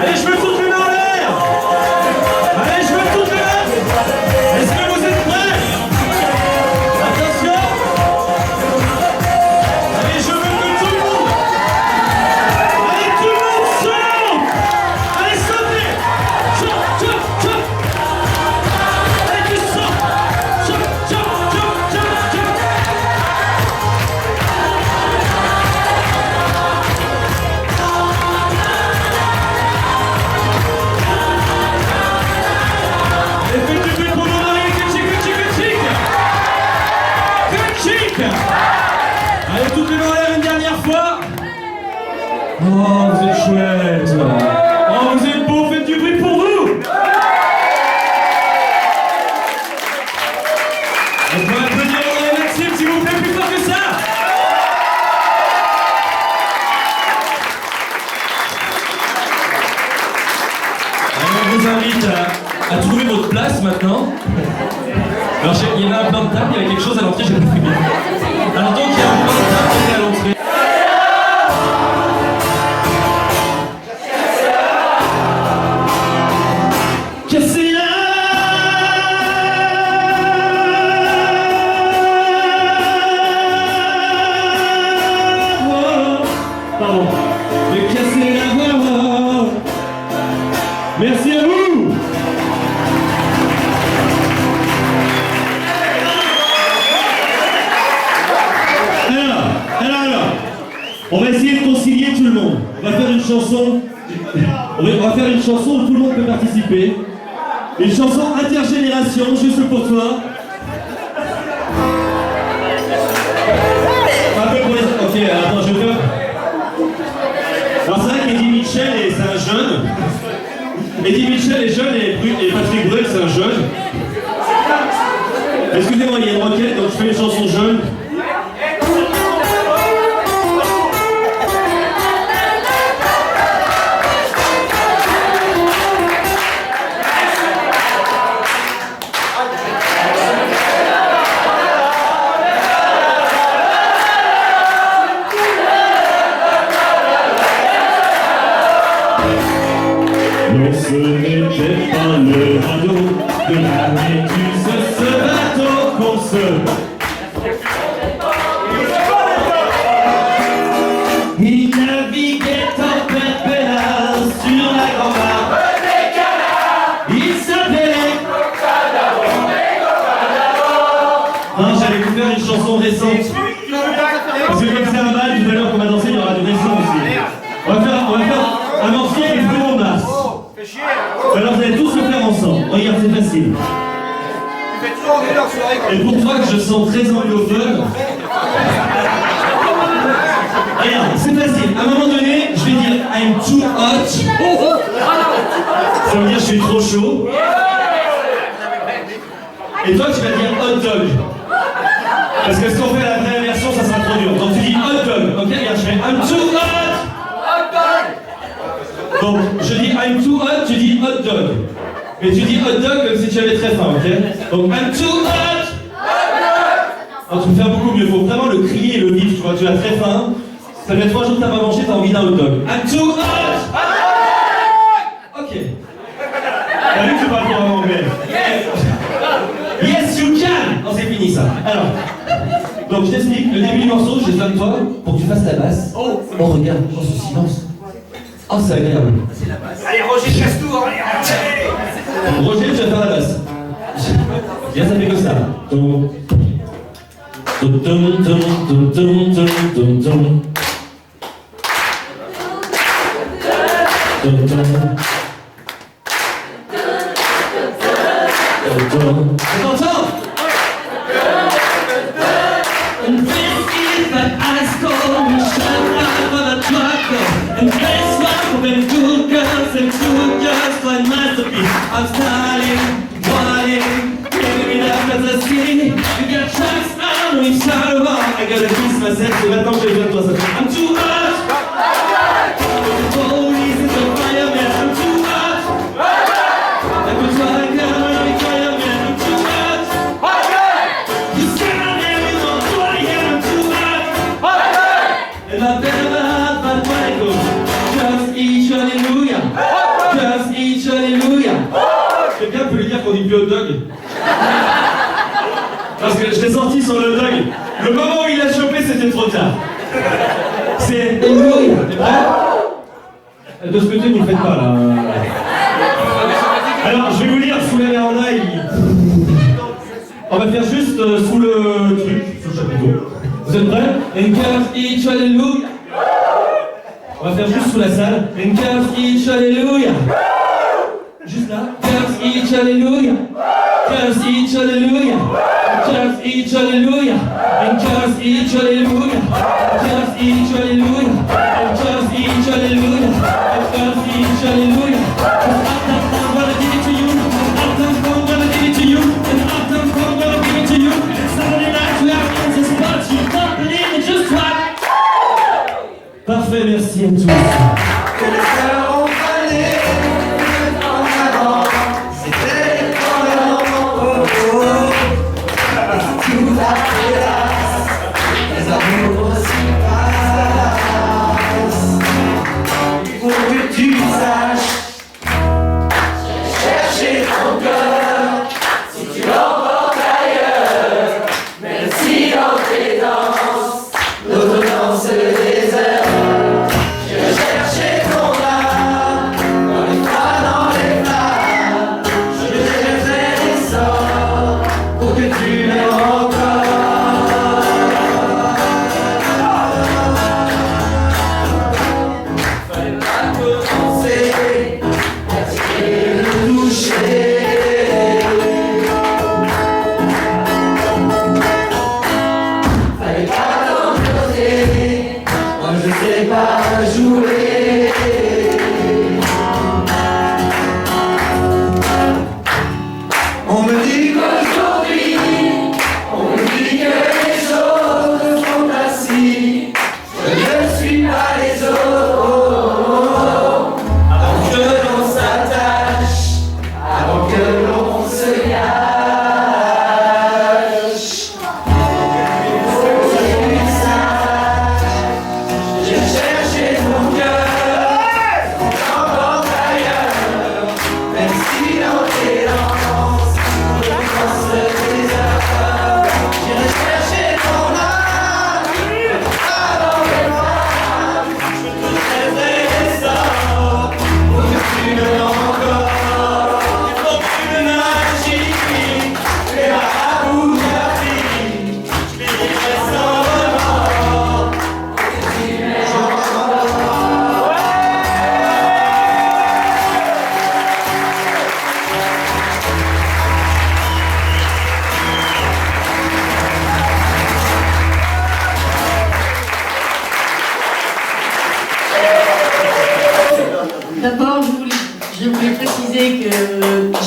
Allez, je veux toutes les mains en l'air. Allez, je veux toutes les mains. Est-ce que vous êtes prêts? Attention. Allez, je veux que tout le monde. Allez, tout le monde saute. Allez, sautez. Saute, saute, saute. Allez, tu sautes. Saute, saute, saute, saute, saute. Allez, toutes les mains en l'air une dernière fois. Oh, vous êtes chouettes. Oh, vous êtes beaux, faites du bruit pour vous. On peut applaudir Audrey et Maxime, s'il vous plaît, plus fort que ça. Alors, on vous invite à trouver votre place maintenant. Alors, il y avait un plan de table, il y avait quelque chose à l'entrée, j'ai pas pris bien. Alors donc, il y a un plan de table qui est à l'entrée. Pardon. Mais casser la voix. Merci à vous. essayer de concilier tout le monde. On va faire une chanson. On va faire une chanson où tout le monde peut participer. Une chanson intergénération, juste pour toi. Un peu pour les... Ok, attends, je peux... Alors c'est vrai qu'Eddie Mitchell, c'est un jeune. Eddie Mitchell est jeune et Patrick Bruel, c'est un jeune. Excusez-moi, il y a une requête, donc je fais une chanson jeune. Non, ce n'était pas le radeau de la Méduse, ce bateau qu'on se... Il naviguait en perpétuel sur la grand-mare. Il s'appelait... Non, j'allais vous faire une chanson récente. Parce que comme c'est un bal, tout à l'heure qu'on va danser, il y aura du récent aussi. On va faire un morceau qui est Bruno Mars. Alors vous allez tous le faire ensemble. Regarde, c'est facile. Et pour toi que je sens très anglophone, regarde, c'est facile. À un moment donné, je vais dire I'm too hot. Ça veut dire je suis trop chaud. Et toi tu vas dire hot dog. Parce que si on fait la vraie version, ça sera trop dur. Donc tu dis hot dog. Ok, regarde, je fais I'm too hot. Donc, je dis I'm too hot, tu dis hot dog. Mais tu dis hot dog comme si tu avais très faim, ok? Donc, I'm too hot! Alors, tu peux faire beaucoup mieux, il faut vraiment le crier et le vivre, tu vois, tu as très faim, ça fait 3 jours que tu n'as pas mangé, tu as envie d'un hot dog. I'm too hot! Ok. T'as vu que tu parles pour un anglais? Yes, you can! Non, c'est fini ça. Alors, donc je t'explique, le début du morceau, je donne toi pour que tu fasses ta basse. Oh, regarde, oh, ce silence. Oh, c'est agréable. Allez, Roger, casse-tout, allez. Roger, tu vas faire la basse. Viens, ça fait comme ça. T'entends? And this is my ice cold, shut up on a truck. And this one when good girls and good girls find masterpiece. I'm styling, whining, giving it up as I sing. You got tracks on each side of all. I gotta kiss myself, so maintenant que je viens de toi ça. I'm too hot. The police and the fireman, I'm too hot. I could try to get my fireman, I'm too hot. You said I'm never gonna try, yeah, I'm too hot. And I've never had my Michael. Just each hallelujah. Just each hallelujah. Quelqu'un peut lui dire qu'on dit plus hot dog? Parce que je l'ai sorti sur le dog. Le moment où il a chopé, c'était trop tard. C'est hallelujah. T'es prêt? De ce côté, vous le faites pas là. Alors, je vais vous lire sous la véranda. On va faire juste sous le truc, sous le chapiteau. Vous êtes prêts? And just each hallelujah. On va faire juste sous la salle. And just each hallelujah. Juste là. Just each hallelujah. Just each hallelujah. Just each hallelujah. And just each hallelujah. Just each hallelujah. And just each hallelujah. And just each hallelujah. I'm gonna give it to you. I'm gonna give it to you. And I'm gonna give it to you. Somebody likes to have answers, but you don't believe it, just try. Parfait, merci à tous. Que le cœur en fallait, en avant, c'était quand le moment beau. Tout la hélas, les amours aussi passent. Pour que tu saches, chercher ton cœur, si tu l'emportes ailleurs, même si dans tes danses, nos danses des heures.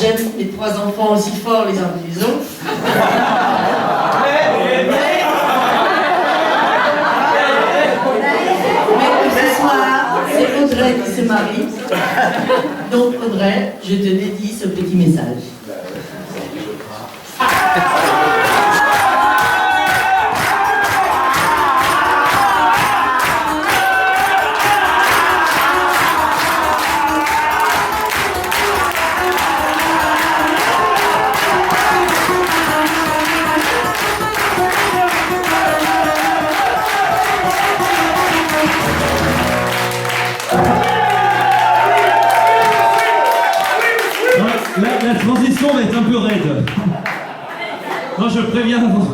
j'aime mes 3 enfants aussi fort les uns que les autres. Mais ce soir, c'est Audrey qui se marie. Donc Audrey, je te dédie ce petit message. La transition va être un peu raide. Non, je préviens avant.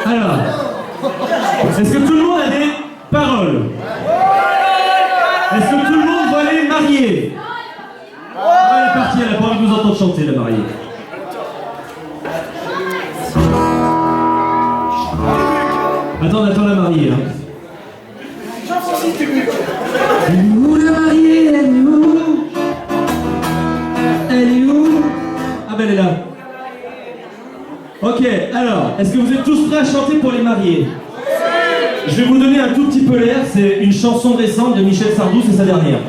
Alors, est-ce que tout le monde a des paroles? Est-ce que tout le monde va les marier? Elle est partie, elle a pas envie de vous entendre chanter, la mariée. Attends la mariée. Hein. Elle est où la mariée? Elle est où? Elle est où? Ah ben elle est là. Ok, alors, est-ce que vous êtes tous prêts à chanter pour les mariés? Je vais vous donner un tout petit peu l'air, c'est une chanson récente de Michel Sardou, c'est sa dernière.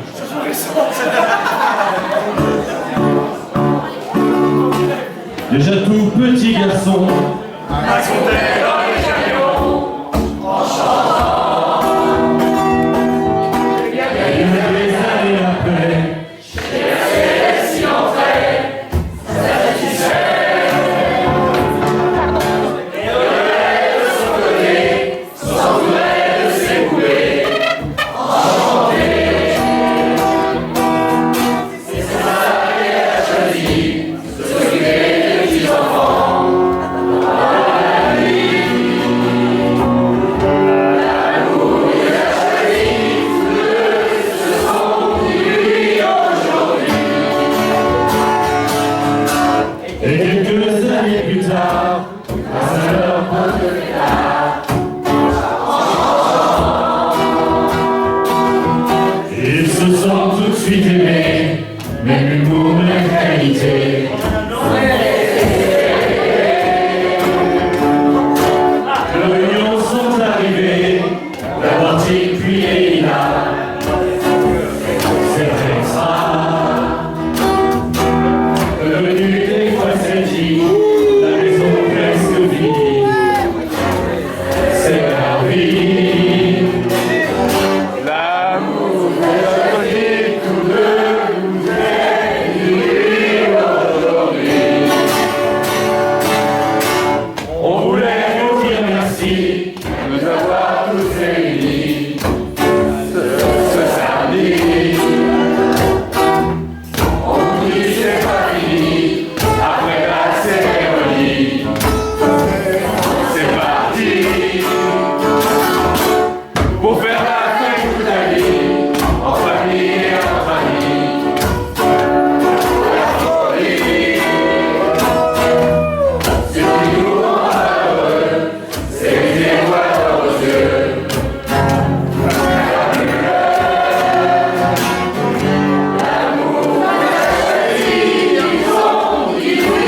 Déjà tout petit garçon à sauter dans les camions en chantant. Il y a des années après, j'ai assez si entré, satisfait. Et de son côté, s'entourait de ses poupées, enchantées. C'est ça qu'elle a choisi, s'occuper des petits enfants. Et quelques années plus tard, grâce à leur pote de pétard, ils se sont tout de suite aimés, même humour, même qualité. L'Union sont arrivés, d'abord Tim puis Elina. C'est extra. Devenu des fois celle-ci, la maison presque vide. C'est la vie. L'amour est tous deux, nous est aujourd'hui. On voulait vous dire merci de nous avoir tous réunis ce samedi. On vous dit c'est pas fini après la cérémonie. C'est parti pour faire la fête toute la vie en famille et entre amis. La folie, c'est toujours malheureux, c'est les étoiles aux yeux. L'amour, ils ont dit oui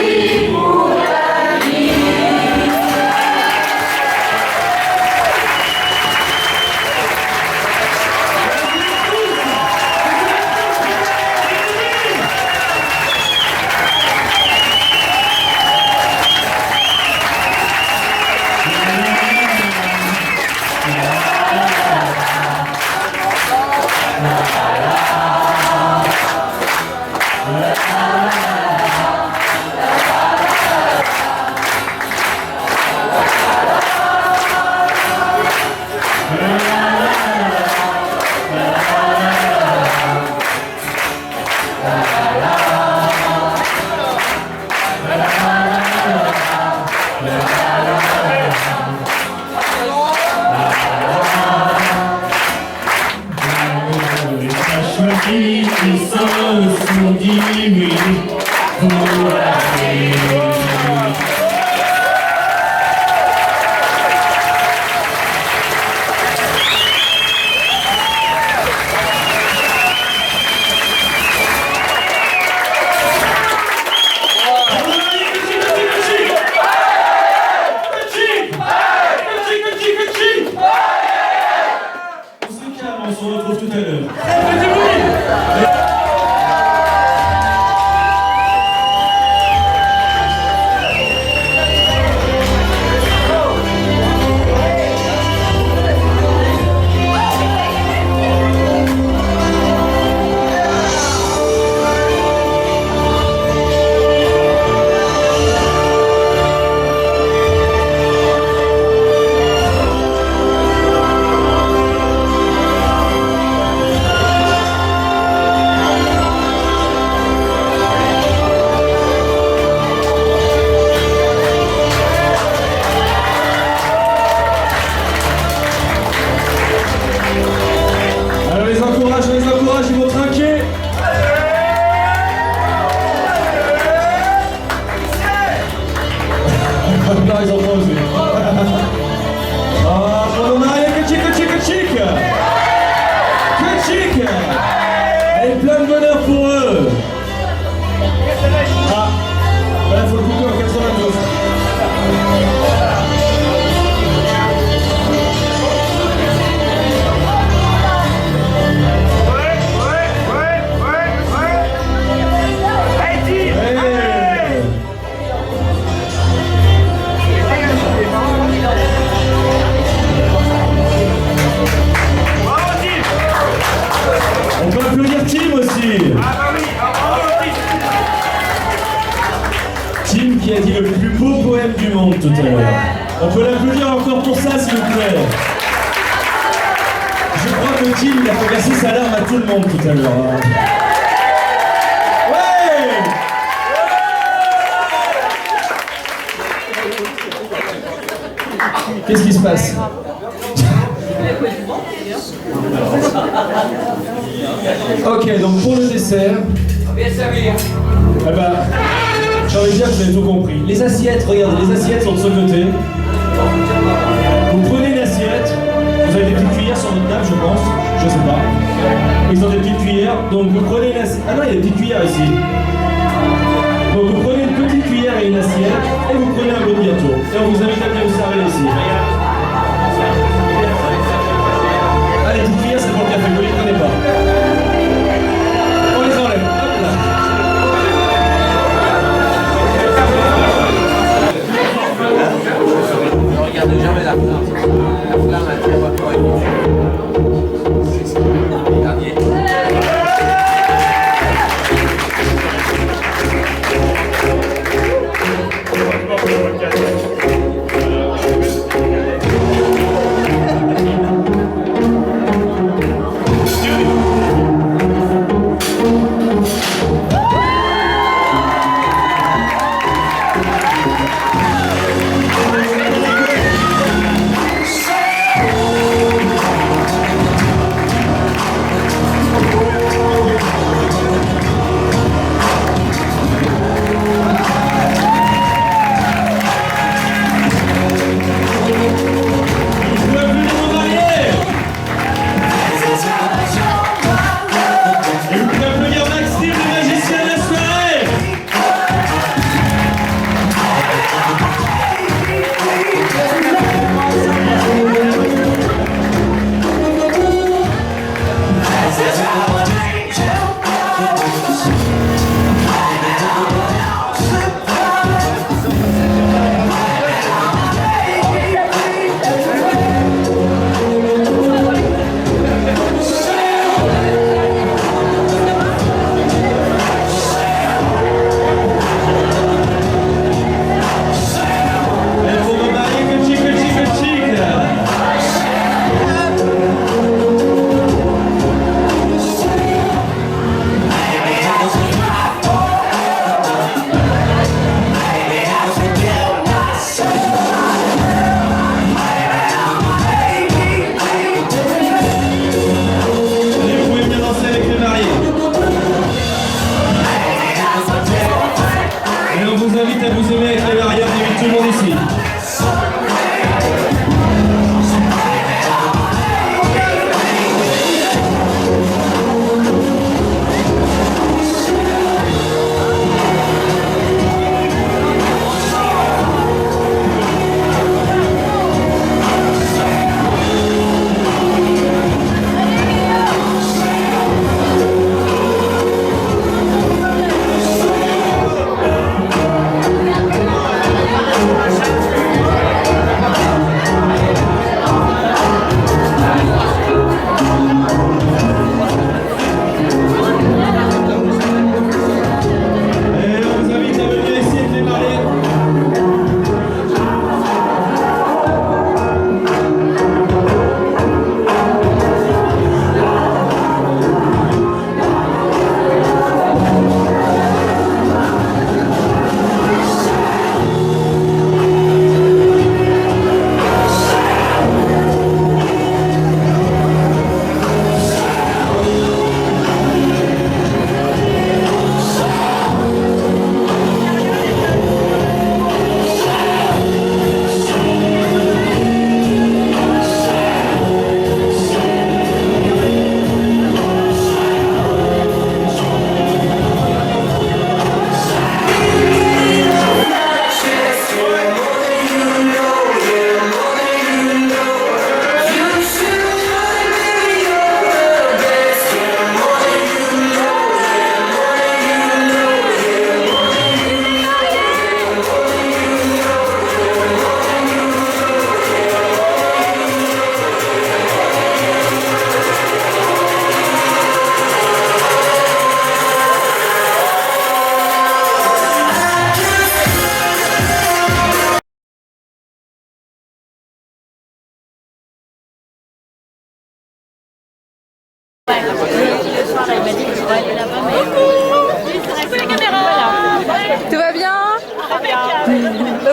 pour la vie. Les qui se sont dit oui pour la vie. reine du monde tout à l'heure. On peut l'applaudir encore pour ça, s'il vous plaît. Je crois que Tim, il a fait verser sa larme à tout le monde tout à l'heure. Ouais! Qu'est-ce qui se passe? Ok, donc pour le dessert, eh ben, j'ai envie de dire que vous avez tout compris. Les assiettes, regardez, les assiettes sont de ce côté. Vous prenez une assiette, vous avez des petites cuillères sur votre table, je pense, je sais pas. Ils ont des petites cuillères, donc vous prenez une assiette. Ah non, il y a des petites cuillères ici. Donc vous prenez une petite cuillère et une assiette, et vous prenez un bout de gâteau. Et on vous invite à bien vous servir ici. Ah, les petites cuillères, c'est pour le café, vous les prenez pas. On les enlève, hop là. Ne regarde jamais la flamme. La flamme, elle ne va pas dernier. Thank you.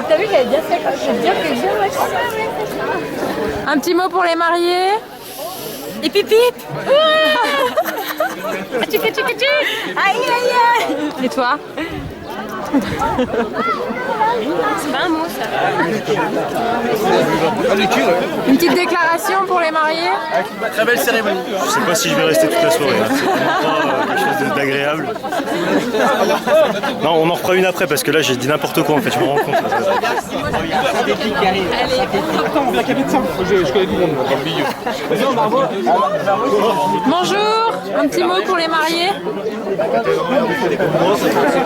t'as vu, j'avais bien fait quand je veux dire que bien, ouais, Un petit mot pour les mariés. Et pip pip. Tu fais tu. Aïe aïe aïe. Et toi? C'est pas un mot ça. Une petite déclaration pour les mariés. Très belle cérémonie. Je sais pas si je vais rester toute la soirée. Hein. C'est vraiment pas quelque chose d'agréable. Non, on en refera une après parce que là j'ai dit n'importe quoi en fait, je me rends compte. Je connais tout le monde, dans le milieu. Bonjour. Un petit mot pour les mariés.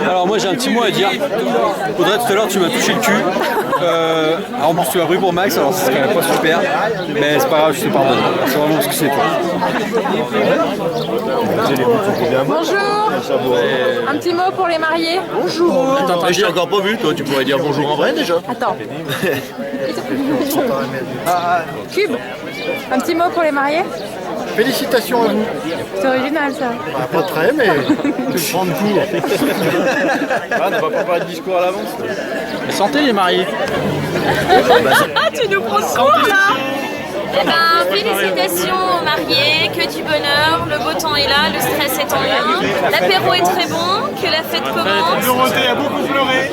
Alors moi j'ai un petit mot à dire. Audrey, tout à l'heure tu m'as touché le cul. En plus tu l'as pris pour Max, alors c'est quand même pas super. Mais c'est pas grave, je te pardonne. C'est vraiment ce que c'est toi. Bonjour. Un petit mot pour les mariés. Bonjour. Attends, je t'ai encore pas vu, toi tu pourrais dire bonjour en vrai déjà. Attends. Cube. Un petit mot pour les mariés. Félicitations à vous. C'est original ça. Bah, pas très, mais tu prends de cours. Ah, on va pas parler de discours à l'avance. Mais santé les mariés. Tu nous prends de cours là. Eh ben, félicitations aux mariés, que du bonheur, le beau temps est là, le stress est en moins, l'apéro est très bon, que la fête commence. Dorothée a beaucoup pleuré.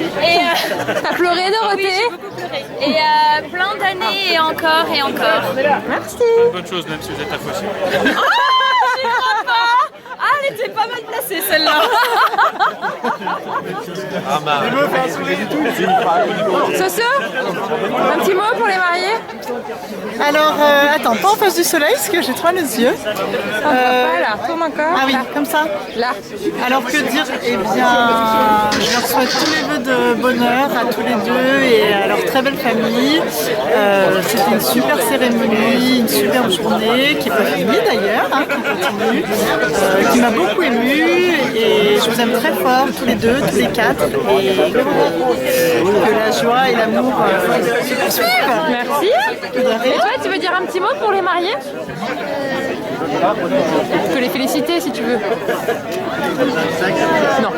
T'as pleuré Dorothée? Oui, j'ai beaucoup pleuré. Et plein d'années et encore et encore. Merci. Bonne chose même si vous êtes affaussé. Oh, j'y crois pas. Ah, elle était pas mal placée celle-là. Tu veux faire un sourire et tout. Soso, un petit mot pour les mariés. Alors, attends, pas en face du soleil parce que j'ai trop les yeux. Pas là, tourne encore. Ah oui, là. comme ça. Là. Alors que dire? Eh bien, je leur souhaite tous les vœux de bonheur à tous les deux et à leur très belle famille. C'était une super cérémonie, une superbe journée qui n'est pas finie d'ailleurs, hein, qui continue, qui m'a beaucoup émue et je vous aime très fort tous les deux, tous les quatre et que la joie et l'amour se poursuivent. Merci. Et toi, tu veux dire un petit mot pour les mariés? Tu peux les féliciter si tu veux. Non.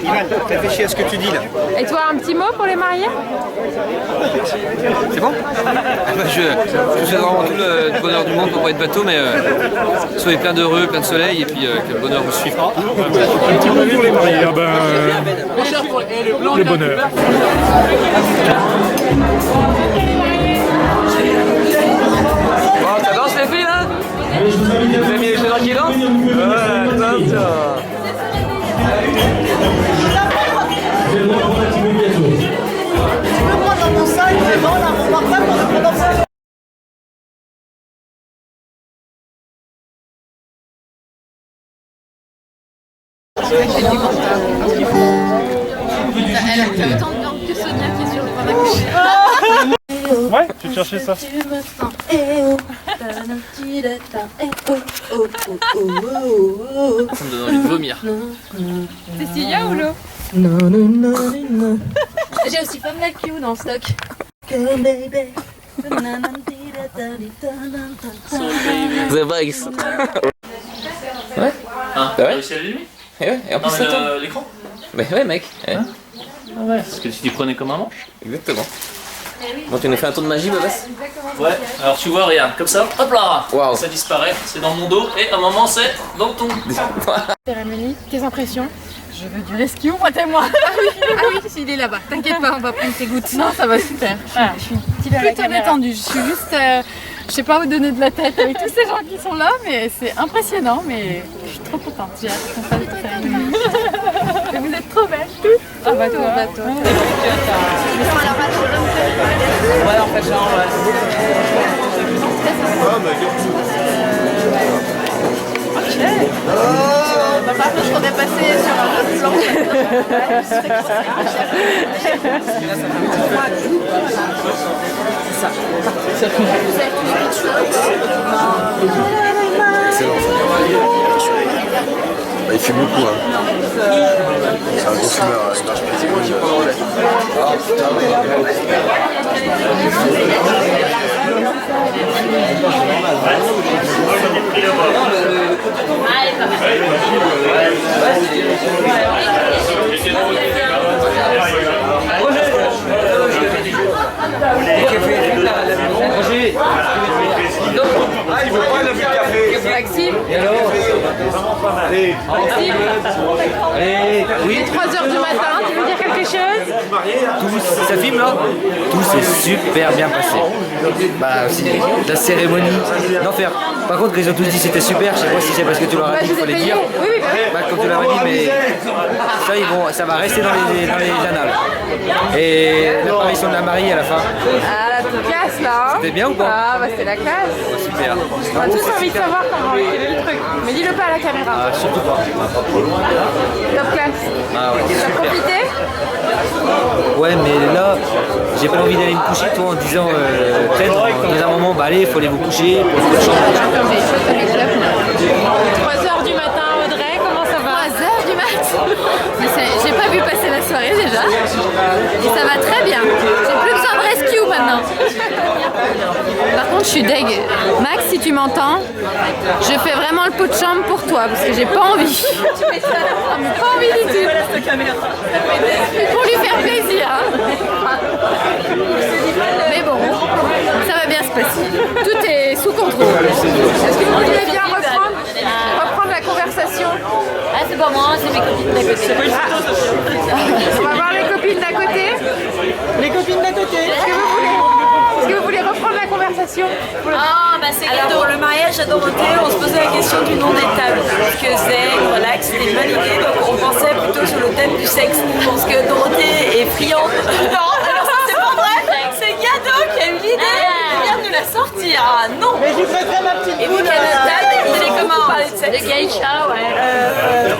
Ivan, réfléchis à ce que tu dis là. Et toi, un petit mot pour les mariés? C'est bon? Je vous souhaite vraiment tout le bonheur du monde pour pas être bateau, mais soyez plein d'heureux, plein de soleil et puis que le bonheur vous suivra. Un petit mot pour les mariés. Ah ben, le bonheur. Bon, ça danse les filles là? Vous avez mis les cheveux tranquilles? Ouais, attention. Tu peux prendre dans mon sac, vraiment, là, mon portable, on le prend dans mon sac. Elle a fait autant de viande que Sonia qui est sur le point d'accoucher. Ouais, tu te cherchais ça. Ça me donne envie de vomir. Cécilia ou l'eau? J'ai aussi Femme la Q dans le stock. The Voice. Ouais. Hein, Bah ouais. réussi à l'allumer? Et ouais, et en plus Non, ça mais tombe. l'écran? Bah ouais mec. Ouais. Ah ouais, parce que tu t'y prenais comme un manche. Exactement. Bon, tu nous fais un tour de magie, Babas? Ouais, alors tu vois, regarde, comme ça, hop là, wow. Ça disparaît, c'est dans mon dos, et à un moment c'est dans ton. Cérémonie, tes impressions? Je veux du rescue, prêtez-moi. Ah oui, il est là-bas. T'inquiète pas, on va prendre tes gouttes. Non, ça va super. Voilà, je suis plutôt détendue. Je suis juste, je sais pas où donner de la tête avec tous ces gens qui sont là, mais c'est impressionnant. Mais je suis trop contente. J'ai hâte qu'on fasse cette cérémonie. Et vous êtes trop belles toutes. Ah bah toi, Ouais, en fait, genre, ok. Bah, par contre, je voudrais passer sur un autre plan. C'est ça. Bah, il fume beaucoup, hein. C'est un gros fumeur, il marche Allez, Et oui. 3h du matin, tu veux dire quelque chose? Tous, ça filme là? Tout s'est super bien passé. Bah, la cérémonie, l'enfer. Par contre, ils ont tous dit c'était super, je sais pas si c'est parce que tu leur as dit qu'il fallait dire. Oui, oui, bah, comme tu leur as dit, mais ça va rester dans les annales. Et l'apparition de la mariée à la fin. Ah, la petite classe là. Hein. C'était bien ou pas? Ah, bah c'était la classe. Super. On a tous envie de savoir quel est le truc. Mais dis-le pas à la caméra. Ah, surtout pas. Top classe. Ah ouais. T'as profité? Ouais, mais là, j'ai pas envie d'aller me coucher toi en disant peut-être dans un moment, bah allez, il faut aller vous coucher pour la chambre. 3h du matin, Audrey, comment ça va? 3h du mat. J'ai pas vu passer la soirée déjà. Et ça va très bien. J'ai plus besoin de rescue maintenant. Par contre, je suis deg. Max, si tu m'entends, je fais vraiment le pot de chambre pour toi parce que j'ai pas envie. Pas envie du tout. Pour lui faire plaisir. Mais bon, ça va bien se passer. Tout est sous contrôle. Est-ce que vous voulez bien reprendre la conversation? Ah, c'est pas moi, c'est mes copines d'à côté. On va voir les copines d'à côté. Les copines d'à côté. Est-ce que vous voulez reprendre la conversation? Ah, bah c'est alors pour le mariage à Dorothée, on se posait la question du nom des tables. Parce que zen, relax, c'était une bonne idée. Donc on pensait plutôt sur le thème du sexe. Parce que Dorothée est friande. Non, alors ça c'est pas vrai. C'est Yado qui a eu l'idée. Il vient de nous la sortir. Ah non. Mais je voudrais ma petite boule. Et puis comment on parlait de sexe. De geisha, ouais.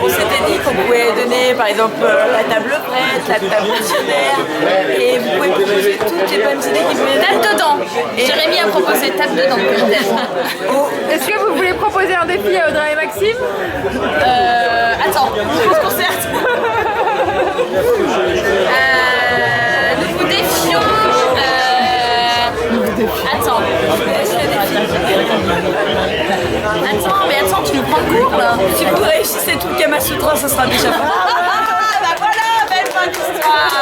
On s'était dit qu'on pouvait donner par exemple la table prête, la table dictionnaire. Et vous pouvez proposer toutes les bonnes idées qui vous viennent. Table dedans. Et Jérémy a proposé table dedans. Est-ce que vous voulez proposer un défi à Audrey et Maxime? Attends, on se concerte. Nous vous défions. Attends, tu nous prends le cours là. Si vous réussissez tout le Kama Sutra, ça sera déjà pas. Ah bah voilà, belle fin d'histoire.